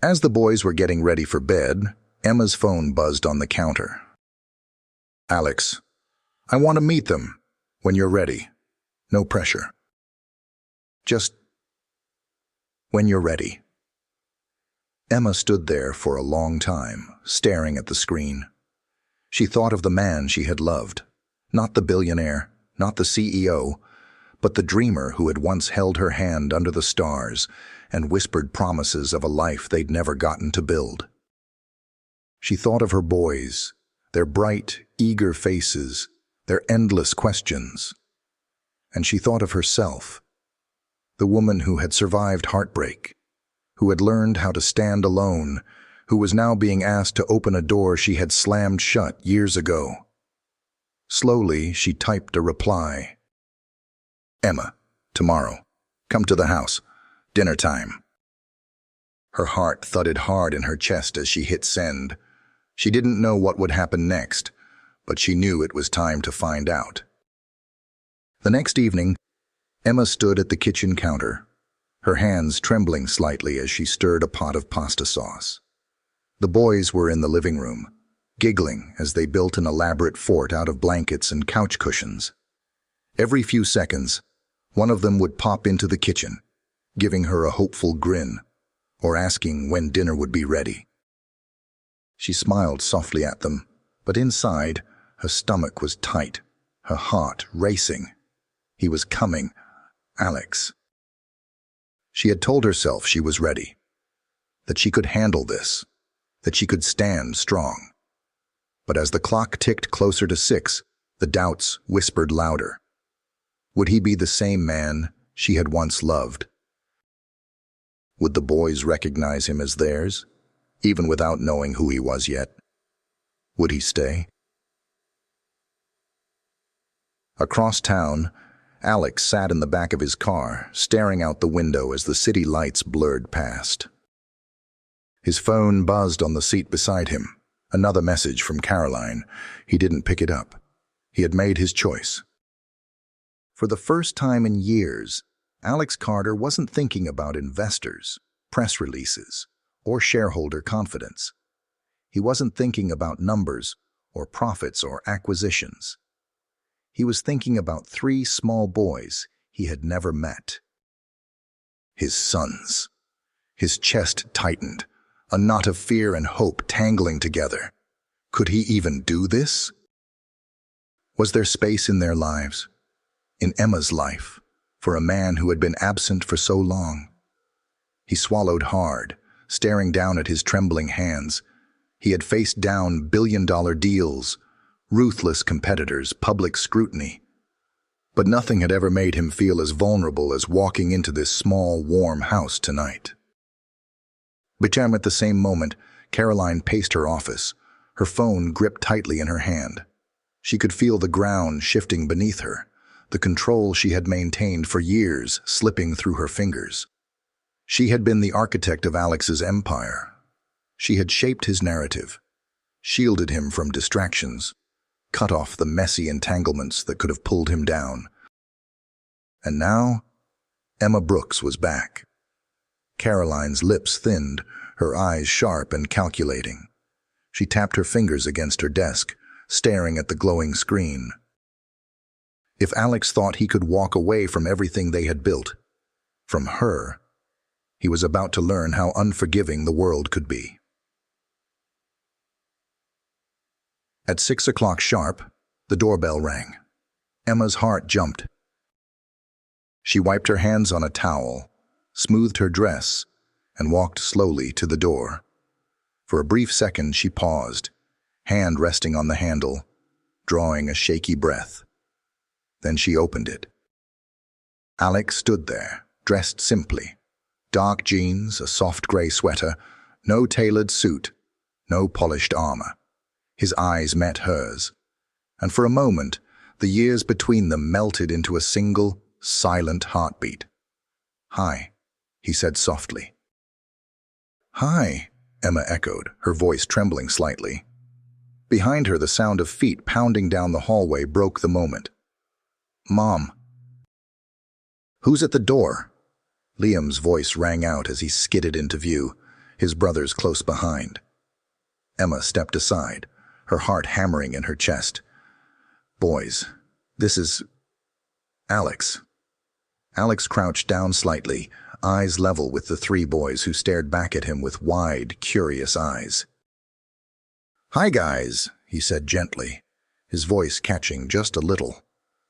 As the boys were getting ready for bed, Emma's phone buzzed on the counter. "Alex, I want to meet them. When you're ready. No pressure. Just when you're ready." Emma stood there for a long time, staring at the screen. She thought of the man she had loved, not the billionaire, not the CEO, but the dreamer who had once held her hand under the stars and whispered promises of a life they'd never gotten to build. She thought of her boys, their bright, eager faces, their endless questions. And she thought of herself, the woman who had survived heartbreak, who had learned how to stand alone, who was now being asked to open a door she had slammed shut years ago. Slowly, she typed a reply. "Emma, tomorrow. Come to the house. Dinner time." Her heart thudded hard in her chest as she hit send. She didn't know what would happen next, but she knew it was time to find out. The next evening, Emma stood at the kitchen counter, her hands trembling slightly as she stirred a pot of pasta sauce. The boys were in the living room, giggling as they built an elaborate fort out of blankets and couch cushions. Every few seconds, one of them would pop into the kitchen, giving her a hopeful grin, or asking when dinner would be ready. She smiled softly at them, but inside, her stomach was tight, her heart racing. He was coming. Alex. She had told herself she was ready, that she could handle this, that she could stand strong. But as the clock ticked closer to 6, the doubts whispered louder. Would he be the same man she had once loved? Would the boys recognize him as theirs, even without knowing who he was yet? Would he stay? Across town, Alex sat in the back of his car, staring out the window as the city lights blurred past. His phone buzzed on the seat beside him. Another message from Caroline. He didn't pick it up. He had made his choice. For the first time in years, Alex Carter wasn't thinking about investors, press releases, or shareholder confidence. He wasn't thinking about numbers, or profits, or acquisitions. He was thinking about 3 small boys he had never met. His sons. His chest tightened, a knot of fear and hope tangling together. Could he even do this? Was there space in their lives, in Emma's life, for a man who had been absent for so long? He swallowed hard, staring down at his trembling hands. He had faced down billion-dollar deals, ruthless competitors, public scrutiny. But nothing had ever made him feel as vulnerable as walking into this small, warm house tonight. But at the same moment, Caroline paced her office, her phone gripped tightly in her hand. She could feel the ground shifting beneath her, the control she had maintained for years slipping through her fingers. She had been the architect of Alex's empire. She had shaped his narrative, shielded him from distractions, cut off the messy entanglements that could have pulled him down. And now, Emma Brooks was back. Caroline's lips thinned, her eyes sharp and calculating. She tapped her fingers against her desk, staring at the glowing screen. If Alex thought he could walk away from everything they had built, from her, he was about to learn how unforgiving the world could be. At 6 o'clock sharp, the doorbell rang. Emma's heart jumped. She wiped her hands on a towel, smoothed her dress, and walked slowly to the door. For a brief second she paused, hand resting on the handle, drawing a shaky breath. Then she opened it. Alex stood there, dressed simply. Dark jeans, a soft gray sweater, no tailored suit, no polished armor. His eyes met hers, and for a moment, the years between them melted into a single, silent heartbeat. "Hi," he said softly. "Hi," Emma echoed, her voice trembling slightly. Behind her, the sound of feet pounding down the hallway broke the moment. "Mom." "Who's at the door?" Liam's voice rang out as he skidded into view. his brothers close behind. Emma stepped aside, her heart hammering in her chest. "Boys, this is... Alex." Alex crouched down slightly, eyes level with the three boys who stared back at him with wide, curious eyes. "Hi, guys," he said gently, his voice catching just a little.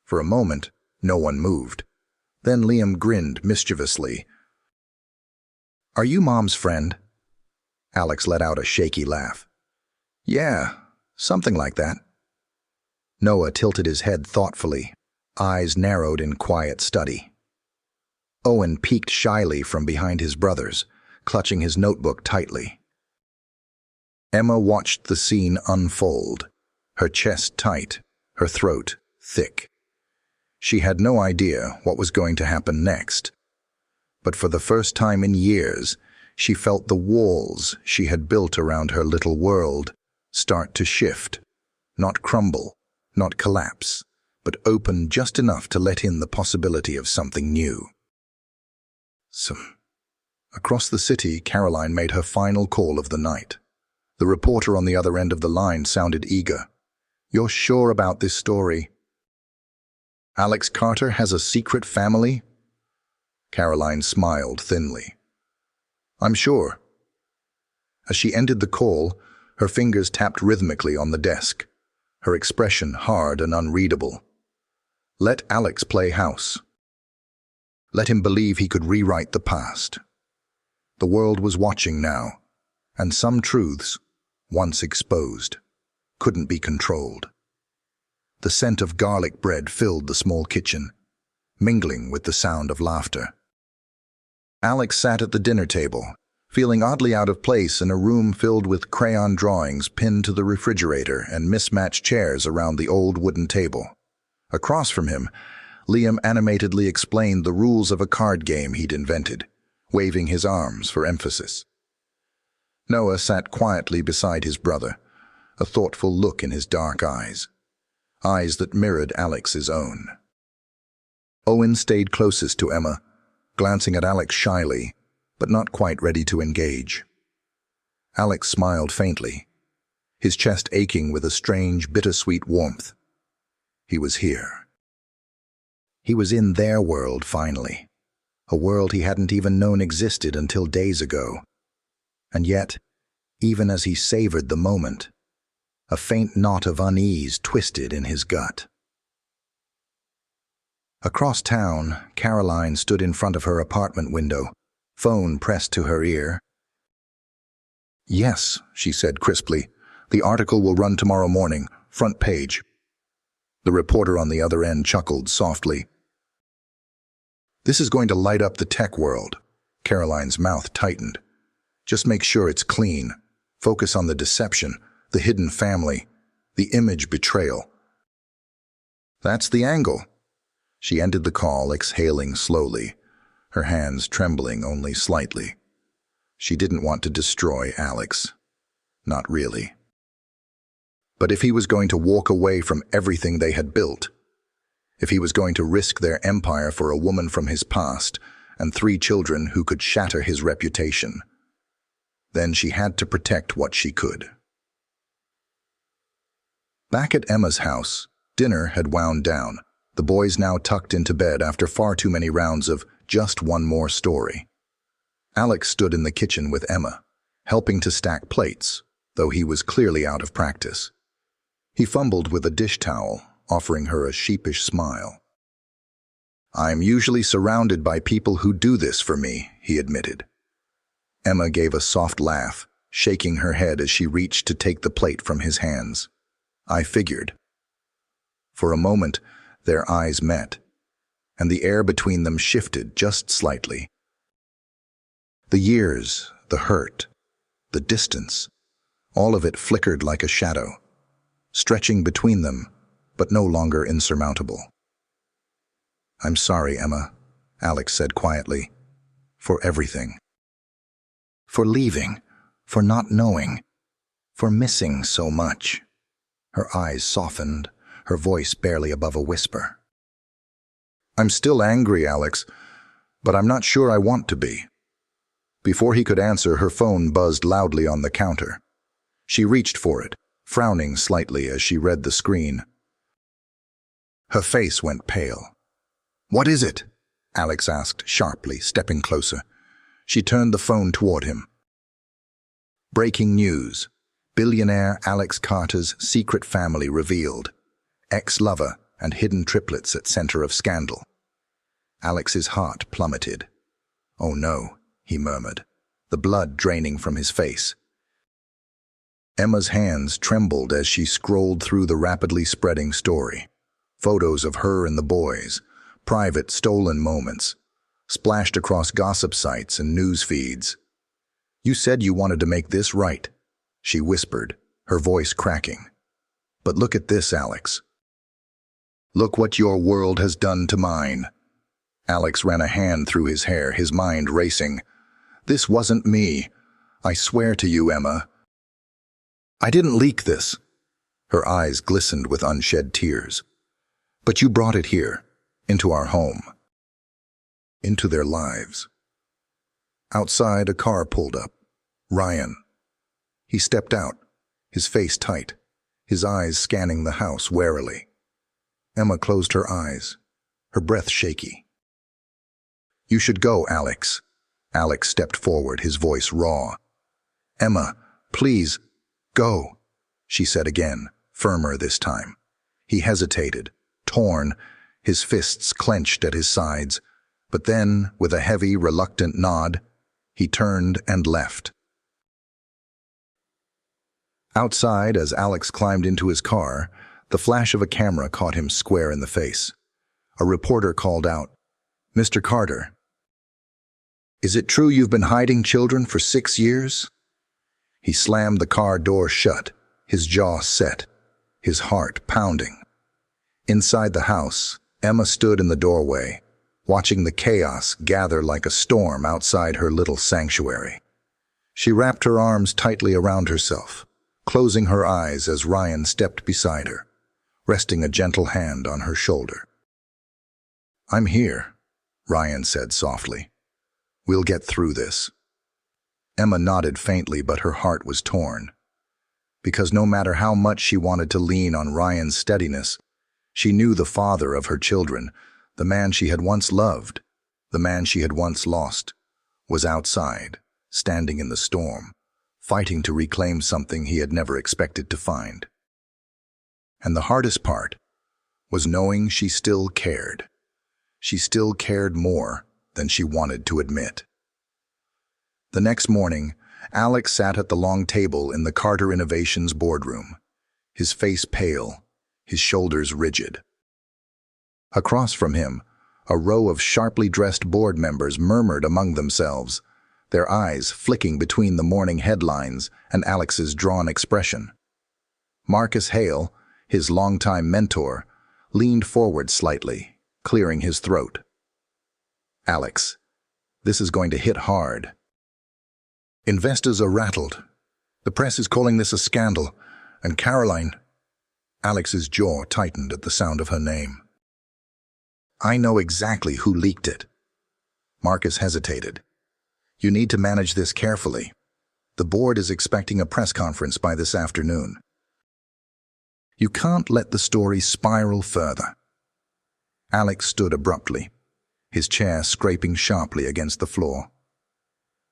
For a moment, no one moved. Then Liam grinned mischievously. "Are you Mom's friend?" Alex let out a shaky laugh. "Yeah, something like that." Noah tilted his head thoughtfully, eyes narrowed in quiet study. Owen peeked shyly from behind his brothers, clutching his notebook tightly. Emma watched the scene unfold, her chest tight, her throat thick. She had no idea what was going to happen next, but for the first time in years, she felt the walls she had built around her little world start to shift, not crumble, not collapse, but open just enough to let in the possibility of something new. Across the city, Caroline made her final call of the night. The reporter on the other end of the line sounded eager. "You're sure about this story?" "Alex Carter has a secret family?" Caroline smiled thinly. "I'm sure." As she ended the call, her fingers tapped rhythmically on the desk, her expression hard and unreadable. Let Alex play house. Let him believe he could rewrite the past. The world was watching now, and some truths, once exposed, couldn't be controlled. The scent of garlic bread filled the small kitchen, mingling with the sound of laughter. Alex sat at the dinner table, feeling oddly out of place in a room filled with crayon drawings pinned to the refrigerator and mismatched chairs around the old wooden table. Across from him, Liam animatedly explained the rules of a card game he'd invented, waving his arms for emphasis. Noah sat quietly beside his brother, a thoughtful look in his dark eyes that mirrored Alex's own. Owen stayed closest to Emma, glancing at Alex shyly, but not quite ready to engage. Alex smiled faintly, his chest aching with a strange, bittersweet warmth. He was here. He was in their world, finally, a world he hadn't even known existed until days ago. And yet, even as he savored the moment, a faint knot of unease twisted in his gut. Across town, Caroline stood in front of her apartment window, phone pressed to her ear. "Yes," she said crisply. "The article will run tomorrow morning, front page." The reporter on the other end chuckled softly. "This is going to light up the tech world." Caroline's mouth tightened. "Just make sure it's clean. Focus on the deception, the hidden family, the image betrayal." "That's the angle." She ended the call, exhaling slowly, her hands trembling only slightly. She didn't want to destroy Alex. Not really. But if he was going to walk away from everything they had built, if he was going to risk their empire for a woman from his past and 3 children who could shatter his reputation, then she had to protect what she could. Back at Emma's house, dinner had wound down, the boys now tucked into bed after far too many rounds of just one more story. Alex stood in the kitchen with Emma, helping to stack plates, though he was clearly out of practice. He fumbled with a dish towel, offering her a sheepish smile. "I'm usually surrounded by people who do this for me," he admitted. Emma gave a soft laugh, shaking her head as she reached to take the plate from his hands. "I figured." For a moment, their eyes met, and the air between them shifted just slightly. The years, the hurt, the distance, all of it flickered like a shadow, stretching between them, but no longer insurmountable. "I'm sorry, Emma," Alex said quietly, "for everything. For leaving, for not knowing, for missing so much." Her eyes softened, her voice barely above a whisper. "I'm still angry, Alex, but I'm not sure I want to be." Before he could answer, her phone buzzed loudly on the counter. She reached for it, frowning slightly as she read the screen. Her face went pale. "What is it?" Alex asked sharply, stepping closer. She turned the phone toward him. Breaking news. Billionaire Alex Carter's secret family revealed. Ex-lover and hidden triplets at center of scandal. Alex's heart plummeted. "Oh no," he murmured, the blood draining from his face. Emma's hands trembled as she scrolled through the rapidly spreading story. Photos of her and the boys, private stolen moments, splashed across gossip sites and news feeds. "You said you wanted to make this right," she whispered, her voice cracking. "But look at this, Alex. Look what your world has done to mine." Alex ran a hand through his hair, his mind racing. "This wasn't me. I swear to you, Emma. I didn't leak this." Her eyes glistened with unshed tears. "But you brought it here, into our home, into their lives." Outside, a car pulled up. Ryan. He stepped out, his face tight, his eyes scanning the house warily. Emma closed her eyes, her breath shaky. "You should go, Alex." Alex stepped forward, his voice raw. "Emma, please, go," she said again, firmer this time. He hesitated, torn, his fists clenched at his sides, but then, with a heavy, reluctant nod, he turned and left. Outside, as Alex climbed into his car, the flash of a camera caught him square in the face. A reporter called out, "Mr. Carter, is it true you've been hiding children for 6 years?" He slammed the car door shut, his jaw set, his heart pounding. Inside the house, Emma stood in the doorway, watching the chaos gather like a storm outside her little sanctuary. She wrapped her arms tightly around herself, closing her eyes as Ryan stepped beside her, resting a gentle hand on her shoulder. "I'm here," Ryan said softly. "We'll get through this." Emma nodded faintly, but her heart was torn. Because no matter how much she wanted to lean on Ryan's steadiness, she knew the father of her children, the man she had once loved, the man she had once lost, was outside, standing in the storm, fighting to reclaim something he had never expected to find. And the hardest part was knowing she still cared. She still cared more than she wanted to admit. The next morning, Alex sat at the long table in the Carter Innovations boardroom, his face pale, his shoulders rigid. Across from him, a row of sharply dressed board members murmured among themselves, their eyes flicking between the morning headlines and Alex's drawn expression. Marcus Hale, his longtime mentor, leaned forward slightly, clearing his throat. "Alex, this is going to hit hard. Investors are rattled. The press is calling this a scandal, and Caroline—" Alex's jaw tightened at the sound of her name. "I know exactly who leaked it." Marcus hesitated. "You need to manage this carefully. The board is expecting a press conference by this afternoon. You can't let the story spiral further." Alex stood abruptly, his chair scraping sharply against the floor.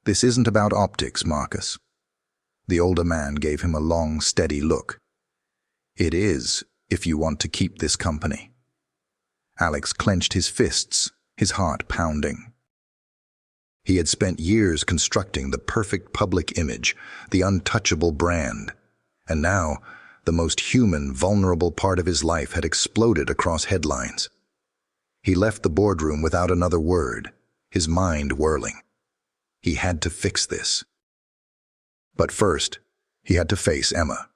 "This isn't about optics, Marcus." The older man gave him a long, steady look. "It is, if you want to keep this company." Alex clenched his fists, his heart pounding. He had spent years constructing the perfect public image, the untouchable brand, and now the most human, vulnerable part of his life had exploded across headlines. He left the boardroom without another word, his mind whirling. He had to fix this. But first, he had to face Emma.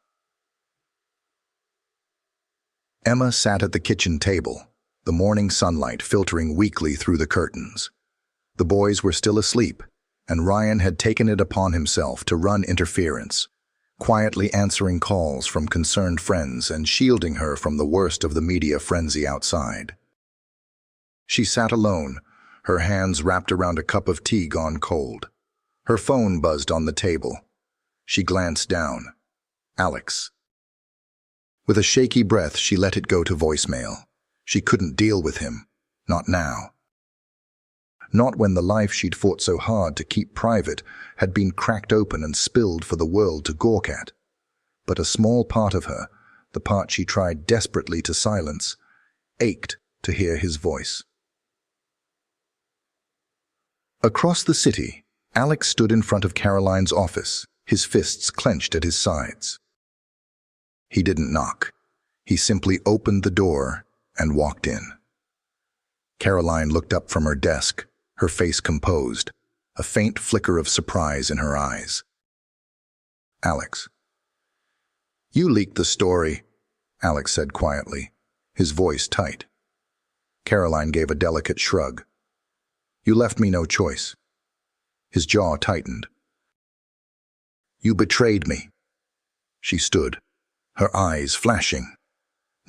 Emma sat at the kitchen table, the morning sunlight filtering weakly through the curtains. The boys were still asleep, and Ryan had taken it upon himself to run interference, quietly answering calls from concerned friends and shielding her from the worst of the media frenzy outside. She sat alone, her hands wrapped around a cup of tea gone cold. Her phone buzzed on the table. She glanced down. Alex. With a shaky breath, she let it go to voicemail. She couldn't deal with him. Not now. Not when the life she'd fought so hard to keep private had been cracked open and spilled for the world to gawk at. But a small part of her, the part she tried desperately to silence, ached to hear his voice. Across the city, Alex stood in front of Caroline's office, his fists clenched at his sides. He didn't knock. He simply opened the door and walked in. Caroline looked up from her desk, her face composed, a faint flicker of surprise in her eyes. Alex. "You leaked the story," Alex said quietly, his voice tight. Caroline gave a delicate shrug. "You left me no choice." His jaw tightened. "You betrayed me." She stood, her eyes flashing.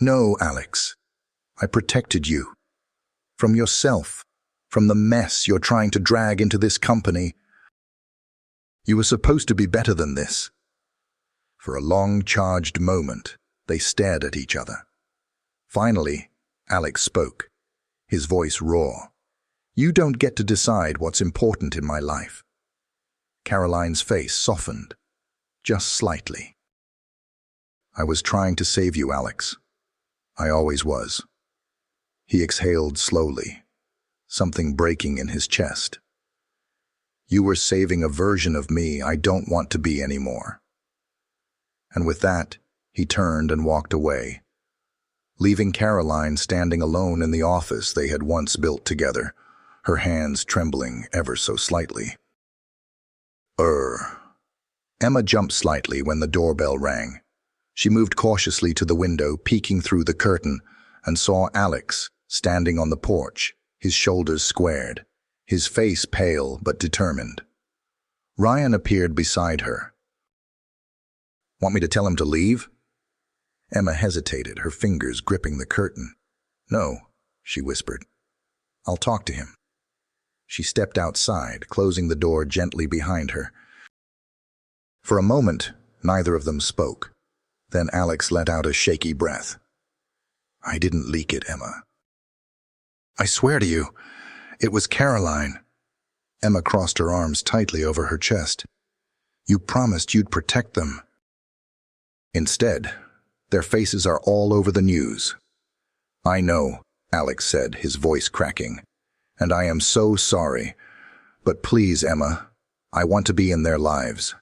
"No, Alex. I protected you. From yourself, from the mess you're trying to drag into this company. You were supposed to be better than this." For a long, charged moment, they stared at each other. Finally, Alex spoke, his voice raw. "You don't get to decide what's important in my life." Caroline's face softened, just slightly. "I was trying to save you, Alex. I always was." He exhaled slowly, something breaking in his chest. "You were saving a version of me I don't want to be anymore." And with that, he turned and walked away, leaving Caroline standing alone in the office they had once built together, her hands trembling ever so slightly. Emma jumped slightly when the doorbell rang. She moved cautiously to the window, peeking through the curtain, and saw Alex standing on the porch, his shoulders squared, his face pale but determined. Ryan appeared beside her. "Want me to tell him to leave?" Emma hesitated, her fingers gripping the curtain. "No," she whispered. "I'll talk to him." She stepped outside, closing the door gently behind her. For a moment, neither of them spoke. Then Alex let out a shaky breath. "I didn't leak it, Emma. I swear to you, it was Caroline." Emma crossed her arms tightly over her chest. "You promised you'd protect them." Instead, their faces are all over the news. "I know," Alex said, his voice cracking, "and I am so sorry. But please, Emma, I want to be in their lives.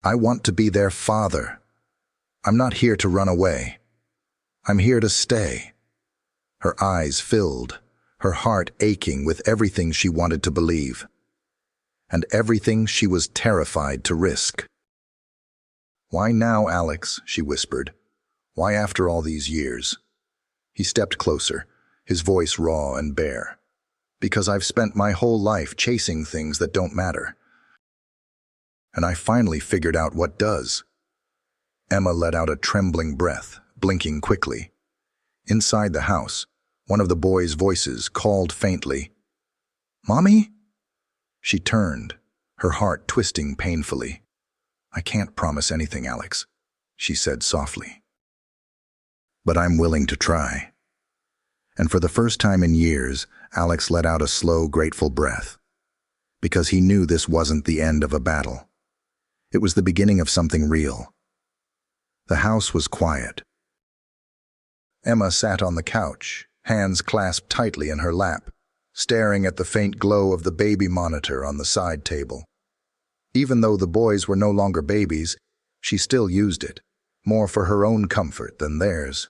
I want to be their father. I'm not here to run away. I'm here to stay." Her eyes filled, her heart aching with everything she wanted to believe, and everything she was terrified to risk. "Why now, Alex?" she whispered. "Why after all these years?" He stepped closer, his voice raw and bare. "Because I've spent my whole life chasing things that don't matter. And I finally figured out what does." Emma let out a trembling breath, blinking quickly. Inside the house, one of the boys' voices called faintly, "Mommy?" She turned, her heart twisting painfully. "I can't promise anything, Alex," she said softly. "But I'm willing to try." And for the first time in years, Alex let out a slow, grateful breath. Because he knew this wasn't the end of a battle. It was the beginning of something real. The house was quiet. Emma sat on the couch, hands clasped tightly in her lap, staring at the faint glow of the baby monitor on the side table. Even though the boys were no longer babies, she still used it, more for her own comfort than theirs.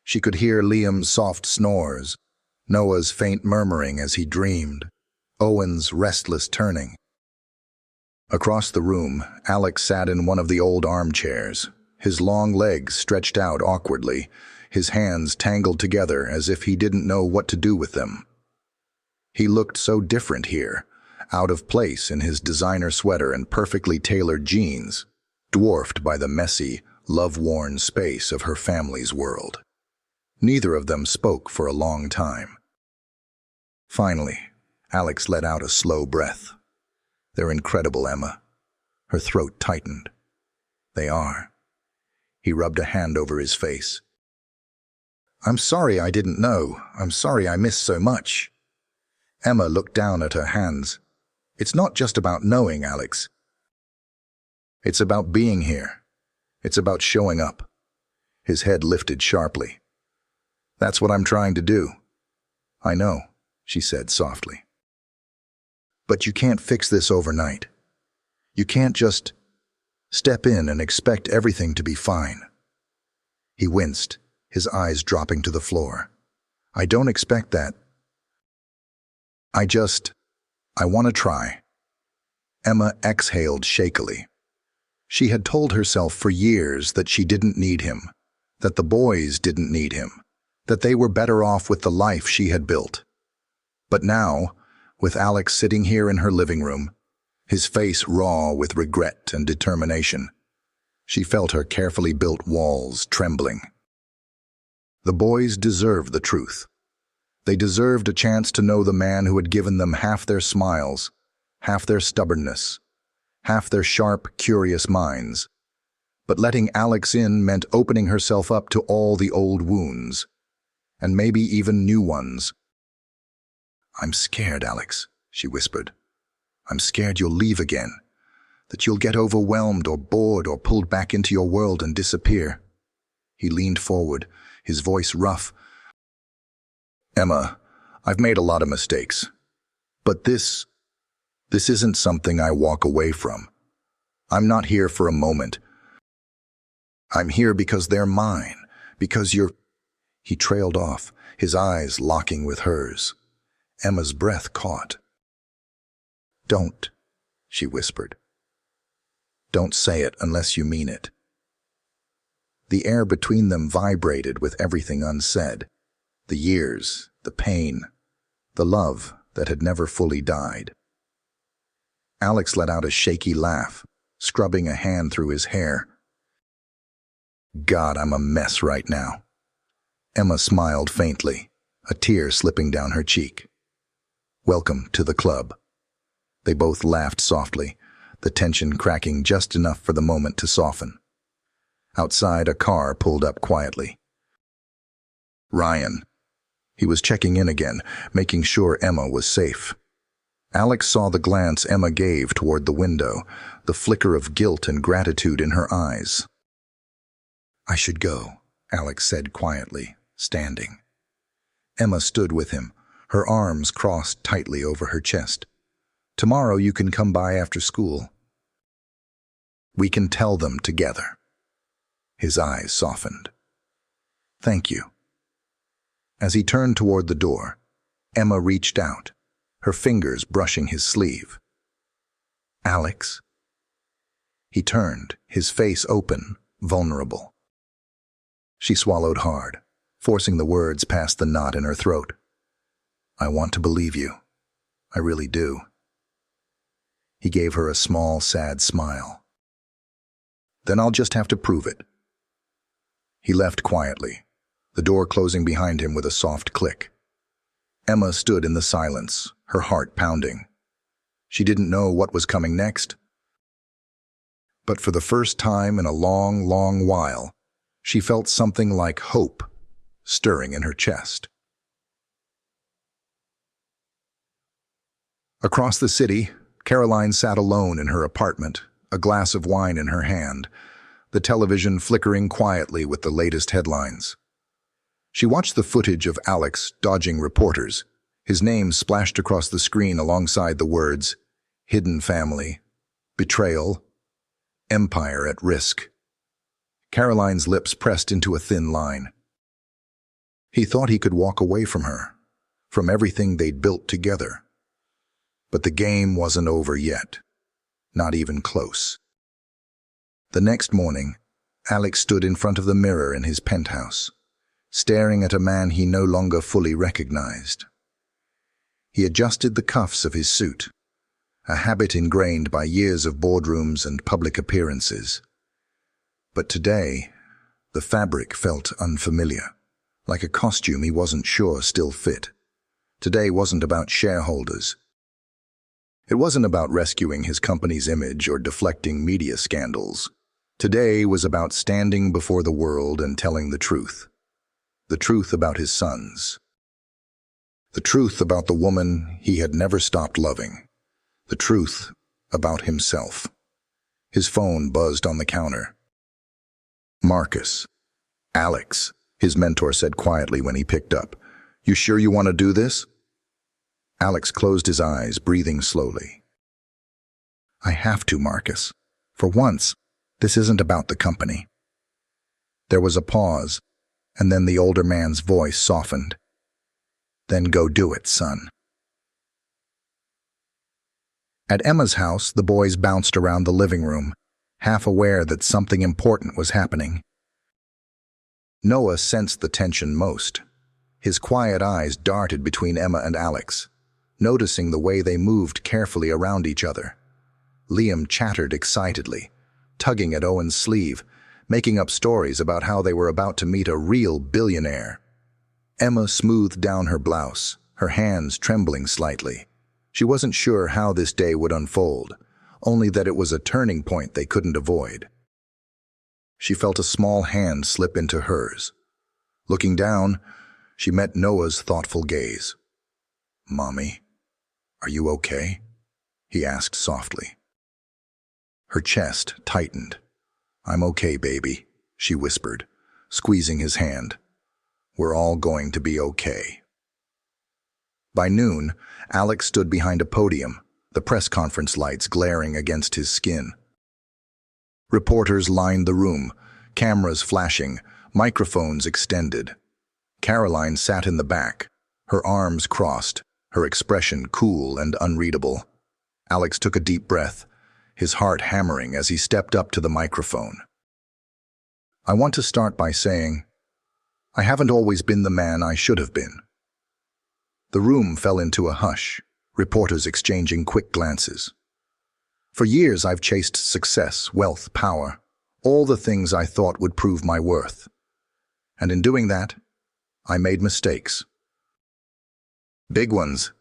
She could hear Liam's soft snores, Noah's faint murmuring as he dreamed, Owen's restless turning. Across the room, Alex sat in one of the old armchairs, his long legs stretched out awkwardly, his hands tangled together as if he didn't know what to do with them. He looked so different here, out of place in his designer sweater and perfectly tailored jeans, dwarfed by the messy, love-worn space of her family's world. Neither of them spoke for a long time. Finally, Alex let out a slow breath. They're incredible, Emma. Her throat tightened. They are. He rubbed a hand over his face. I'm sorry I didn't know. I'm sorry I missed so much. Emma looked down at her hands. It's not just about knowing, Alex. It's about being here. It's about showing up. His head lifted sharply. That's what I'm trying to do. I know, she said softly. But you can't fix this overnight. You can't just step in and expect everything to be fine. He winced, his eyes dropping to the floor. I don't expect that. I want to try. Emma exhaled shakily. She had told herself for years that she didn't need him, that the boys didn't need him, that they were better off with the life she had built. But now, with Alex sitting here in her living room, his face raw with regret and determination, she felt her carefully built walls trembling. The boys deserved the truth. They deserved a chance to know the man who had given them half their smiles, half their stubbornness, half their sharp, curious minds. But letting Alex in meant opening herself up to all the old wounds, and maybe even new ones. I'm scared, Alex, she whispered. I'm scared you'll leave again, that you'll get overwhelmed or bored or pulled back into your world and disappear. He leaned forward, his voice rough. Emma, I've made a lot of mistakes, but this isn't something I walk away from. I'm not here for a moment. I'm here because they're mine, because you're... He trailed off, his eyes locking with hers. Emma's breath caught. Don't, she whispered. Don't say it unless you mean it. The air between them vibrated with everything unsaid. The years, the pain, the love that had never fully died. Alex let out a shaky laugh, scrubbing a hand through his hair. God, I'm a mess right now. Emma smiled faintly, a tear slipping down her cheek. Welcome to the club. They both laughed softly, the tension cracking just enough for the moment to soften. Outside, a car pulled up quietly. Ryan. He was checking in again, making sure Emma was safe. Alex saw the glance Emma gave toward the window, the flicker of guilt and gratitude in her eyes. I should go, Alex said quietly, standing. Emma stood with him, her arms crossed tightly over her chest. Tomorrow you can come by after school. We can tell them together. His eyes softened. Thank you. As he turned toward the door, Emma reached out, her fingers brushing his sleeve. Alex? He turned, his face open, vulnerable. She swallowed hard, forcing the words past the knot in her throat. I want to believe you. I really do. He gave her a small, sad smile. Then I'll just have to prove it. He left quietly, the door closing behind him with a soft click. Emma stood in the silence, her heart pounding. She didn't know what was coming next. But for the first time in a long, long while, she felt something like hope stirring in her chest. Across the city, Caroline sat alone in her apartment, a glass of wine in her hand, the television flickering quietly with the latest headlines. She watched the footage of Alex dodging reporters, his name splashed across the screen alongside the words, hidden family, betrayal, empire at risk. Caroline's lips pressed into a thin line. He thought he could walk away from her, from everything they'd built together. But the game wasn't over yet, not even close. The next morning, Alex stood in front of the mirror in his penthouse, staring at a man he no longer fully recognized. He adjusted the cuffs of his suit, a habit ingrained by years of boardrooms and public appearances. But today, the fabric felt unfamiliar, like a costume he wasn't sure still fit. Today wasn't about shareholders. It wasn't about rescuing his company's image or deflecting media scandals. Today was about standing before the world and telling the truth. The truth about his sons. The truth about the woman he had never stopped loving. The truth about himself. His phone buzzed on the counter. "Marcus." "Alex," his mentor said quietly when he picked up. "You sure you want to do this?" Alex closed his eyes, breathing slowly. "I have to, Marcus. For once, this isn't about the company." There was a pause, and then the older man's voice softened. "Then go do it, son." At Emma's house, the boys bounced around the living room, half aware that something important was happening. Noah sensed the tension most. His quiet eyes darted between Emma and Alex, noticing the way they moved carefully around each other. Liam chattered excitedly, tugging at Owen's sleeve, making up stories about how they were about to meet a real billionaire. Emma smoothed down her blouse, her hands trembling slightly. She wasn't sure how this day would unfold, only that it was a turning point they couldn't avoid. She felt a small hand slip into hers. Looking down, she met Noah's thoughtful gaze. "Mommy, are you okay?" he asked softly. Her chest tightened. "I'm okay, baby," she whispered, squeezing his hand. "We're all going to be okay." By noon, Alex stood behind a podium, the press conference lights glaring against his skin. Reporters lined the room, cameras flashing, microphones extended. Caroline sat in the back, her arms crossed, her expression cool and unreadable. Alex took a deep breath, his heart hammering as he stepped up to the microphone. "I want to start by saying, I haven't always been the man I should have been." The room fell into a hush, reporters exchanging quick glances. "For years I've chased success, wealth, power, all the things I thought would prove my worth. And in doing that, I made mistakes. Big ones."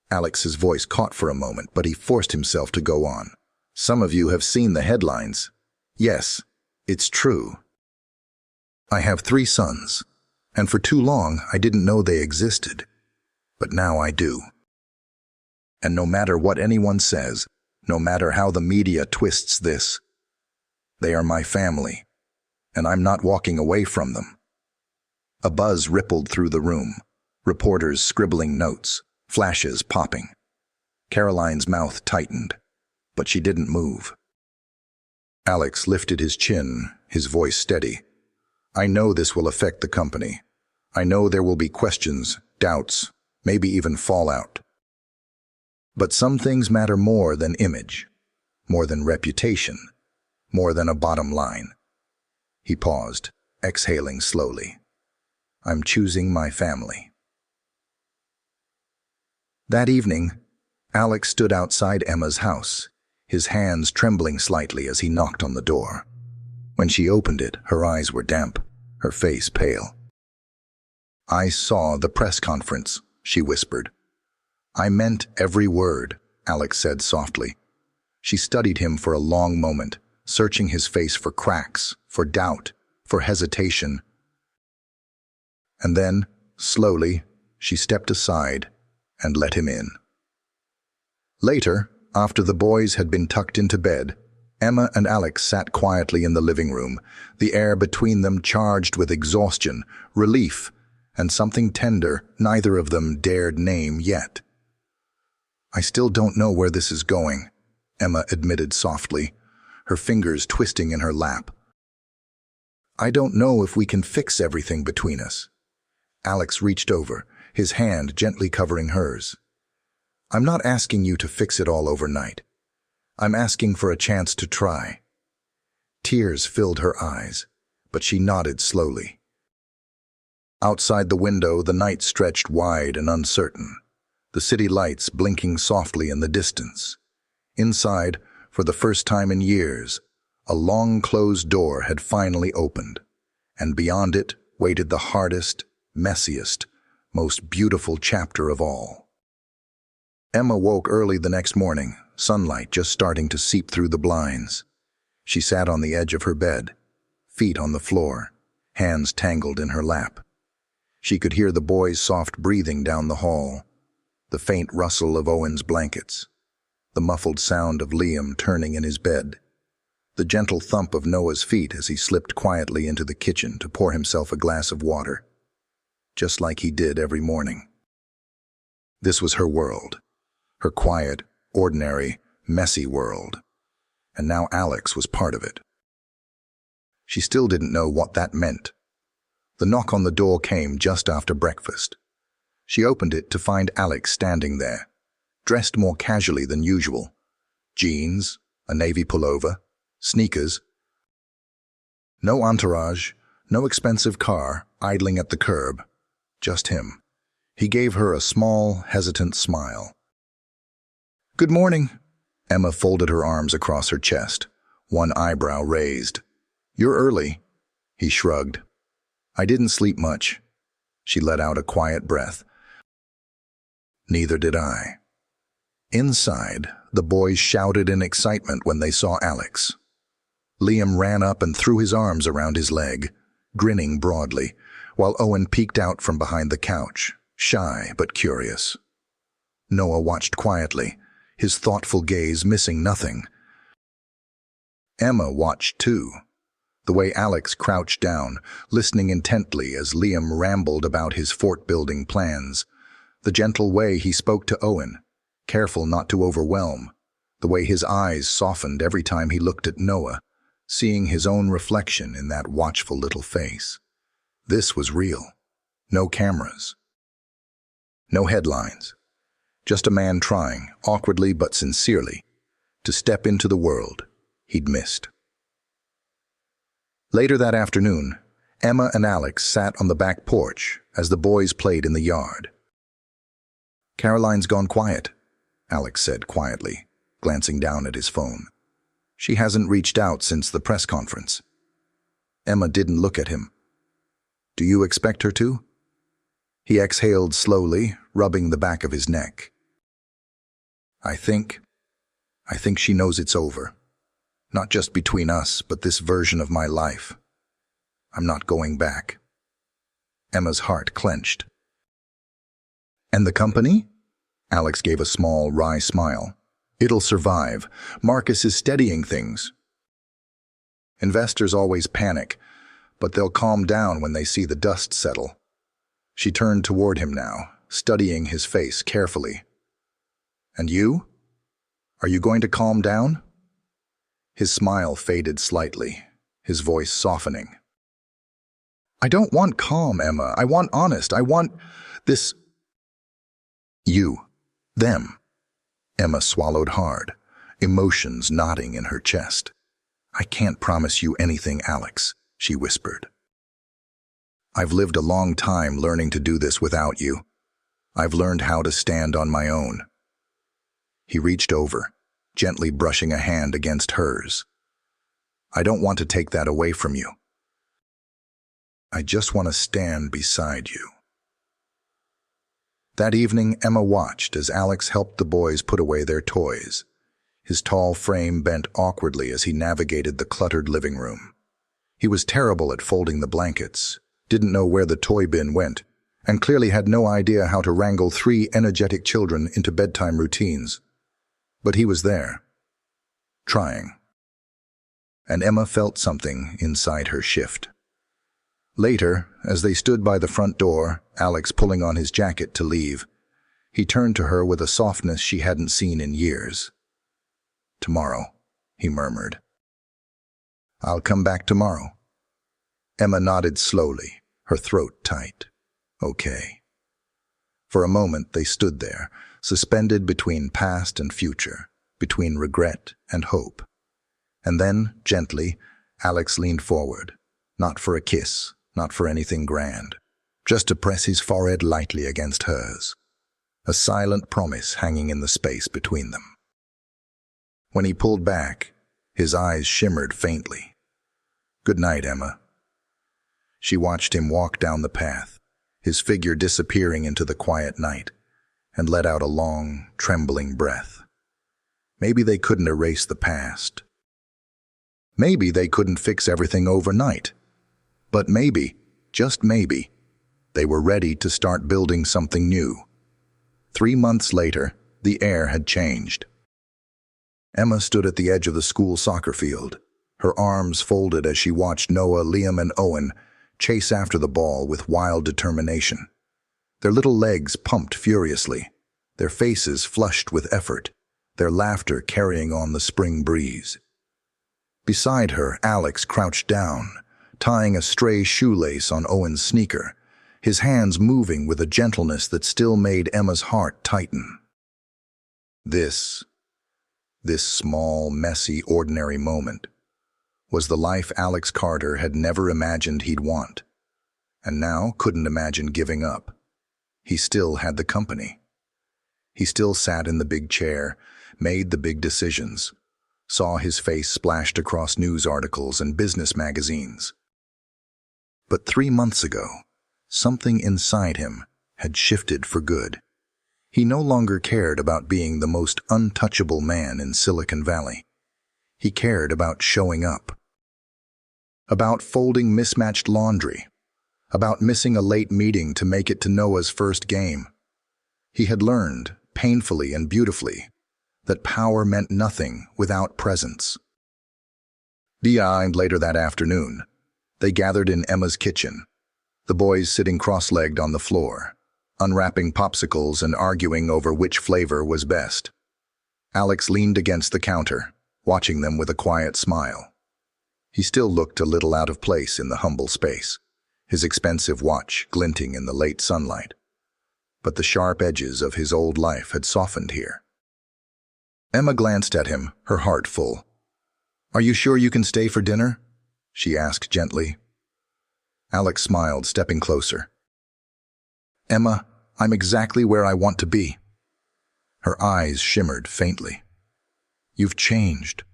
Alex's voice caught for a moment, but he forced himself to go on. "Some of you have seen the headlines. Yes, it's true. I have 3 sons, and for too long I didn't know they existed. But now I do. And no matter what anyone says, no matter how the media twists this, they are my family, and I'm not walking away from them." A buzz rippled through the room, reporters scribbling notes, flashes popping. Caroline's mouth tightened, but she didn't move. Alex lifted his chin, his voice steady. "I know this will affect the company. I know there will be questions, doubts, maybe even fallout. But some things matter more than image, more than reputation, more than a bottom line." He paused, exhaling slowly. "I'm choosing my family." That evening, Alex stood outside Emma's house, his hands trembling slightly as he knocked on the door. When she opened it, her eyes were damp, her face pale. "I saw the press conference," she whispered. "I meant every word," Alex said softly. She studied him for a long moment, searching his face for cracks, for doubt, for hesitation. And then, slowly, she stepped aside and let him in. Later, after the boys had been tucked into bed, Emma and Alex sat quietly in the living room, the air between them charged with exhaustion, relief, and something tender neither of them dared name yet. "I still don't know where this is going," Emma admitted softly, her fingers twisting in her lap. "I don't know if we can fix everything between us." Alex reached over, his hand gently covering hers. "I'm not asking you to fix it all overnight. I'm asking for a chance to try." Tears filled her eyes, but she nodded slowly. Outside the window, the night stretched wide and uncertain, the city lights blinking softly in the distance. Inside, for the first time in years, a long-closed door had finally opened, and beyond it waited the hardest, messiest, most beautiful chapter of all. Emma woke early the next morning, sunlight just starting to seep through the blinds. She sat on the edge of her bed, feet on the floor, hands tangled in her lap. She could hear the boys' soft breathing down the hall, the faint rustle of Owen's blankets, the muffled sound of Liam turning in his bed, the gentle thump of Noah's feet as he slipped quietly into the kitchen to pour himself a glass of water, just like he did every morning. This was her world, her quiet, ordinary, messy world, and now Alex was part of it. She still didn't know what that meant. The knock on the door came just after breakfast. She opened it to find Alex standing there, dressed more casually than usual. Jeans, a navy pullover, sneakers. No entourage, no expensive car idling at the curb. Just him. He gave her a small, hesitant smile. "Good morning." Emma folded her arms across her chest, one eyebrow raised. "You're early." He shrugged. "I didn't sleep much." She let out a quiet breath. "Neither did I." Inside, the boys shouted in excitement when they saw Alex. Liam ran up and threw his arms around his leg, grinning broadly, while Owen peeked out from behind the couch, shy but curious. Noah watched quietly, his thoughtful gaze missing nothing. Emma watched too, the way Alex crouched down, listening intently as Liam rambled about his fort-building plans, the gentle way he spoke to Owen, careful not to overwhelm, the way his eyes softened every time he looked at Noah, seeing his own reflection in that watchful little face. This was real. No cameras. No headlines. Just a man trying, awkwardly but sincerely, to step into the world he'd missed. Later that afternoon, Emma and Alex sat on the back porch as the boys played in the yard. "Caroline's gone quiet," Alex said quietly, glancing down at his phone. "She hasn't reached out since the press conference." Emma didn't look at him. "Do you expect her to?" He exhaled slowly, rubbing the back of his neck. I think she knows it's over. Not just between us, but this version of my life. I'm not going back." Emma's heart clenched. "And the company?" Alex gave a small, wry smile. "It'll survive. Marcus is steadying things. Investors always panic, but they'll calm down when they see the dust settle." She turned toward him now, studying his face carefully. "And you? Are you going to calm down?" His smile faded slightly, his voice softening. "I don't want calm, Emma. I want honest. I want this." "You. Them." Emma swallowed hard, emotions knotting in her chest. "I can't promise you anything, Alex," she whispered. "I've lived a long time learning to do this without you. I've learned how to stand on my own." He reached over, gently brushing a hand against hers. "I don't want to take that away from you. I just want to stand beside you." That evening, Emma watched as Alex helped the boys put away their toys. His tall frame bent awkwardly as he navigated the cluttered living room. He was terrible at folding the blankets, didn't know where the toy bin went, and clearly had no idea how to wrangle 3 energetic children into bedtime routines. But he was there, trying. And Emma felt something inside her shift. Later, as they stood by the front door, Alex pulling on his jacket to leave, he turned to her with a softness she hadn't seen in years. "Tomorrow," he murmured. "I'll come back tomorrow." Emma nodded slowly, her throat tight. "Okay." For a moment they stood there, suspended between past and future, between regret and hope. And then, gently, Alex leaned forward, not for a kiss, not for anything grand, just to press his forehead lightly against hers, a silent promise hanging in the space between them. When he pulled back, his eyes shimmered faintly. "Good night, Emma." She watched him walk down the path, his figure disappearing into the quiet night, and let out a long, trembling breath. Maybe they couldn't erase the past. Maybe they couldn't fix everything overnight. But maybe, just maybe, they were ready to start building something new. 3 months later, the air had changed. Emma stood at the edge of the school soccer field, her arms folded as she watched Noah, Liam, and Owen chase after the ball with wild determination. Their little legs pumped furiously, their faces flushed with effort, their laughter carrying on the spring breeze. Beside her, Alex crouched down, tying a stray shoelace on Owen's sneaker, his hands moving with a gentleness that still made Emma's heart tighten. This small, messy, ordinary moment was the life Alex Carter had never imagined he'd want, and now couldn't imagine giving up. He still had the company. He still sat in the big chair, made the big decisions, saw his face splashed across news articles and business magazines. But 3 months ago, something inside him had shifted for good. He no longer cared about being the most untouchable man in Silicon Valley. He cared about showing up, about folding mismatched laundry, about missing a late meeting to make it to Noah's first game. He had learned, painfully and beautifully, that power meant nothing without presence. Later that afternoon, they gathered in Emma's kitchen, the boys sitting cross-legged on the floor, unwrapping popsicles and arguing over which flavor was best. Alex leaned against the counter, watching them with a quiet smile. He still looked a little out of place in the humble space, his expensive watch glinting in the late sunlight. But the sharp edges of his old life had softened here. Emma glanced at him, her heart full. "Are you sure you can stay for dinner?" she asked gently. Alex smiled, stepping closer. "Emma, I'm exactly where I want to be." Her eyes shimmered faintly. "You've changed."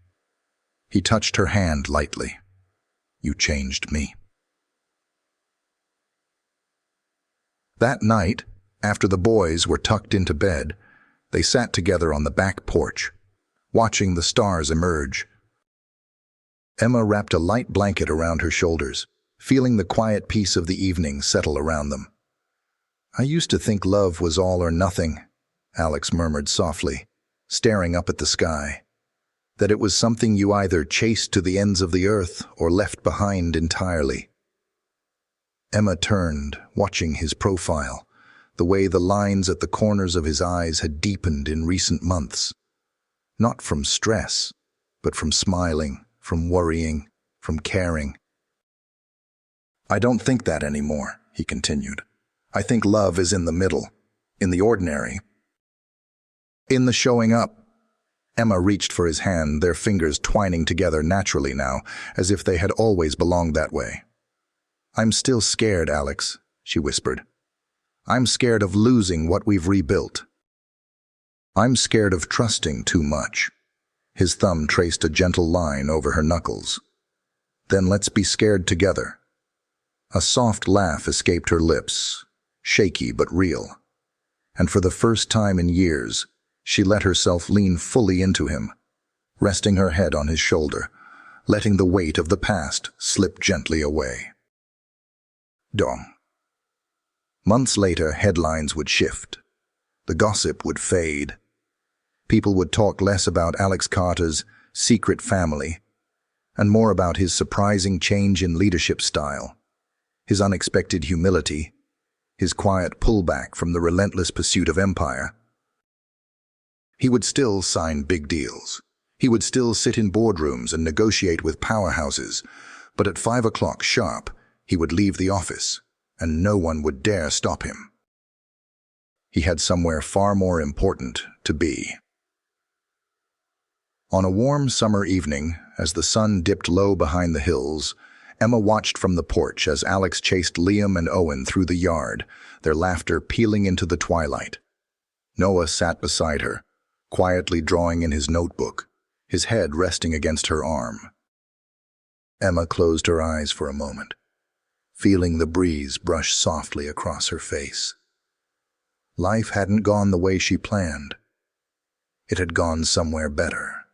He touched her hand lightly. "You changed me." That night, after the boys were tucked into bed, they sat together on the back porch, watching the stars emerge. Emma wrapped a light blanket around her shoulders, feeling the quiet peace of the evening settle around them. "I used to think love was all or nothing," Alex murmured softly, staring up at the sky. "That it was something you either chased to the ends of the earth or left behind entirely." Emma turned, watching his profile, the way the lines at the corners of his eyes had deepened in recent months. Not from stress, but from smiling, from worrying, from caring. "I don't think that anymore," he continued. "I think love is in the middle, in the ordinary. In the showing up." Emma reached for his hand, their fingers twining together naturally now, as if they had always belonged that way. "I'm still scared, Alex," she whispered. "I'm scared of losing what we've rebuilt. I'm scared of trusting too much." His thumb traced a gentle line over her knuckles. "Then let's be scared together." A soft laugh escaped her lips, shaky but real. And for the first time in years, she let herself lean fully into him, resting her head on his shoulder, letting the weight of the past slip gently away. Dong. Months later, headlines would shift. The gossip would fade. People would talk less about Alex Carter's secret family and more about his surprising change in leadership style, his unexpected humility, his quiet pullback from the relentless pursuit of empire. He would still sign big deals. He would still sit in boardrooms and negotiate with powerhouses, but at 5 o'clock sharp, he would leave the office, and no one would dare stop him. He had somewhere far more important to be. On a warm summer evening, as the sun dipped low behind the hills, Emma watched from the porch as Alex chased Liam and Owen through the yard, their laughter peeling into the twilight. Noah sat beside her, quietly drawing in his notebook, his head resting against her arm. Emma closed her eyes for a moment, feeling the breeze brush softly across her face. Life hadn't gone the way she planned. It had gone somewhere better.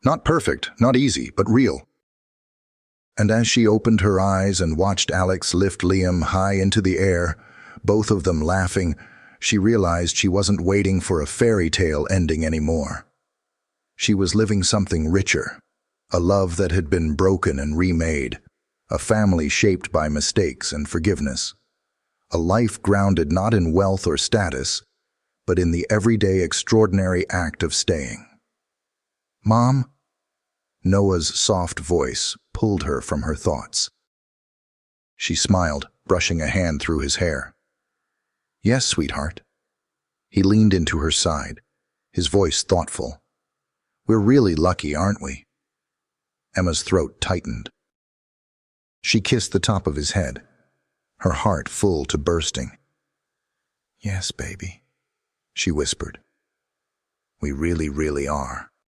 Not perfect, not easy, but real. And as she opened her eyes and watched Alex lift Liam high into the air, both of them laughing, she realized she wasn't waiting for a fairy tale ending anymore. She was living something richer, a love that had been broken and remade, a family shaped by mistakes and forgiveness, a life grounded not in wealth or status, but in the everyday extraordinary act of staying. "Mom?" Noah's soft voice pulled her from her thoughts. She smiled, brushing a hand through his hair. "Yes, sweetheart." He leaned into her side, his voice thoughtful. "We're really lucky, aren't we?" Emma's throat tightened. She kissed the top of his head, her heart full to bursting. "Yes, baby," she whispered. "We really, really are."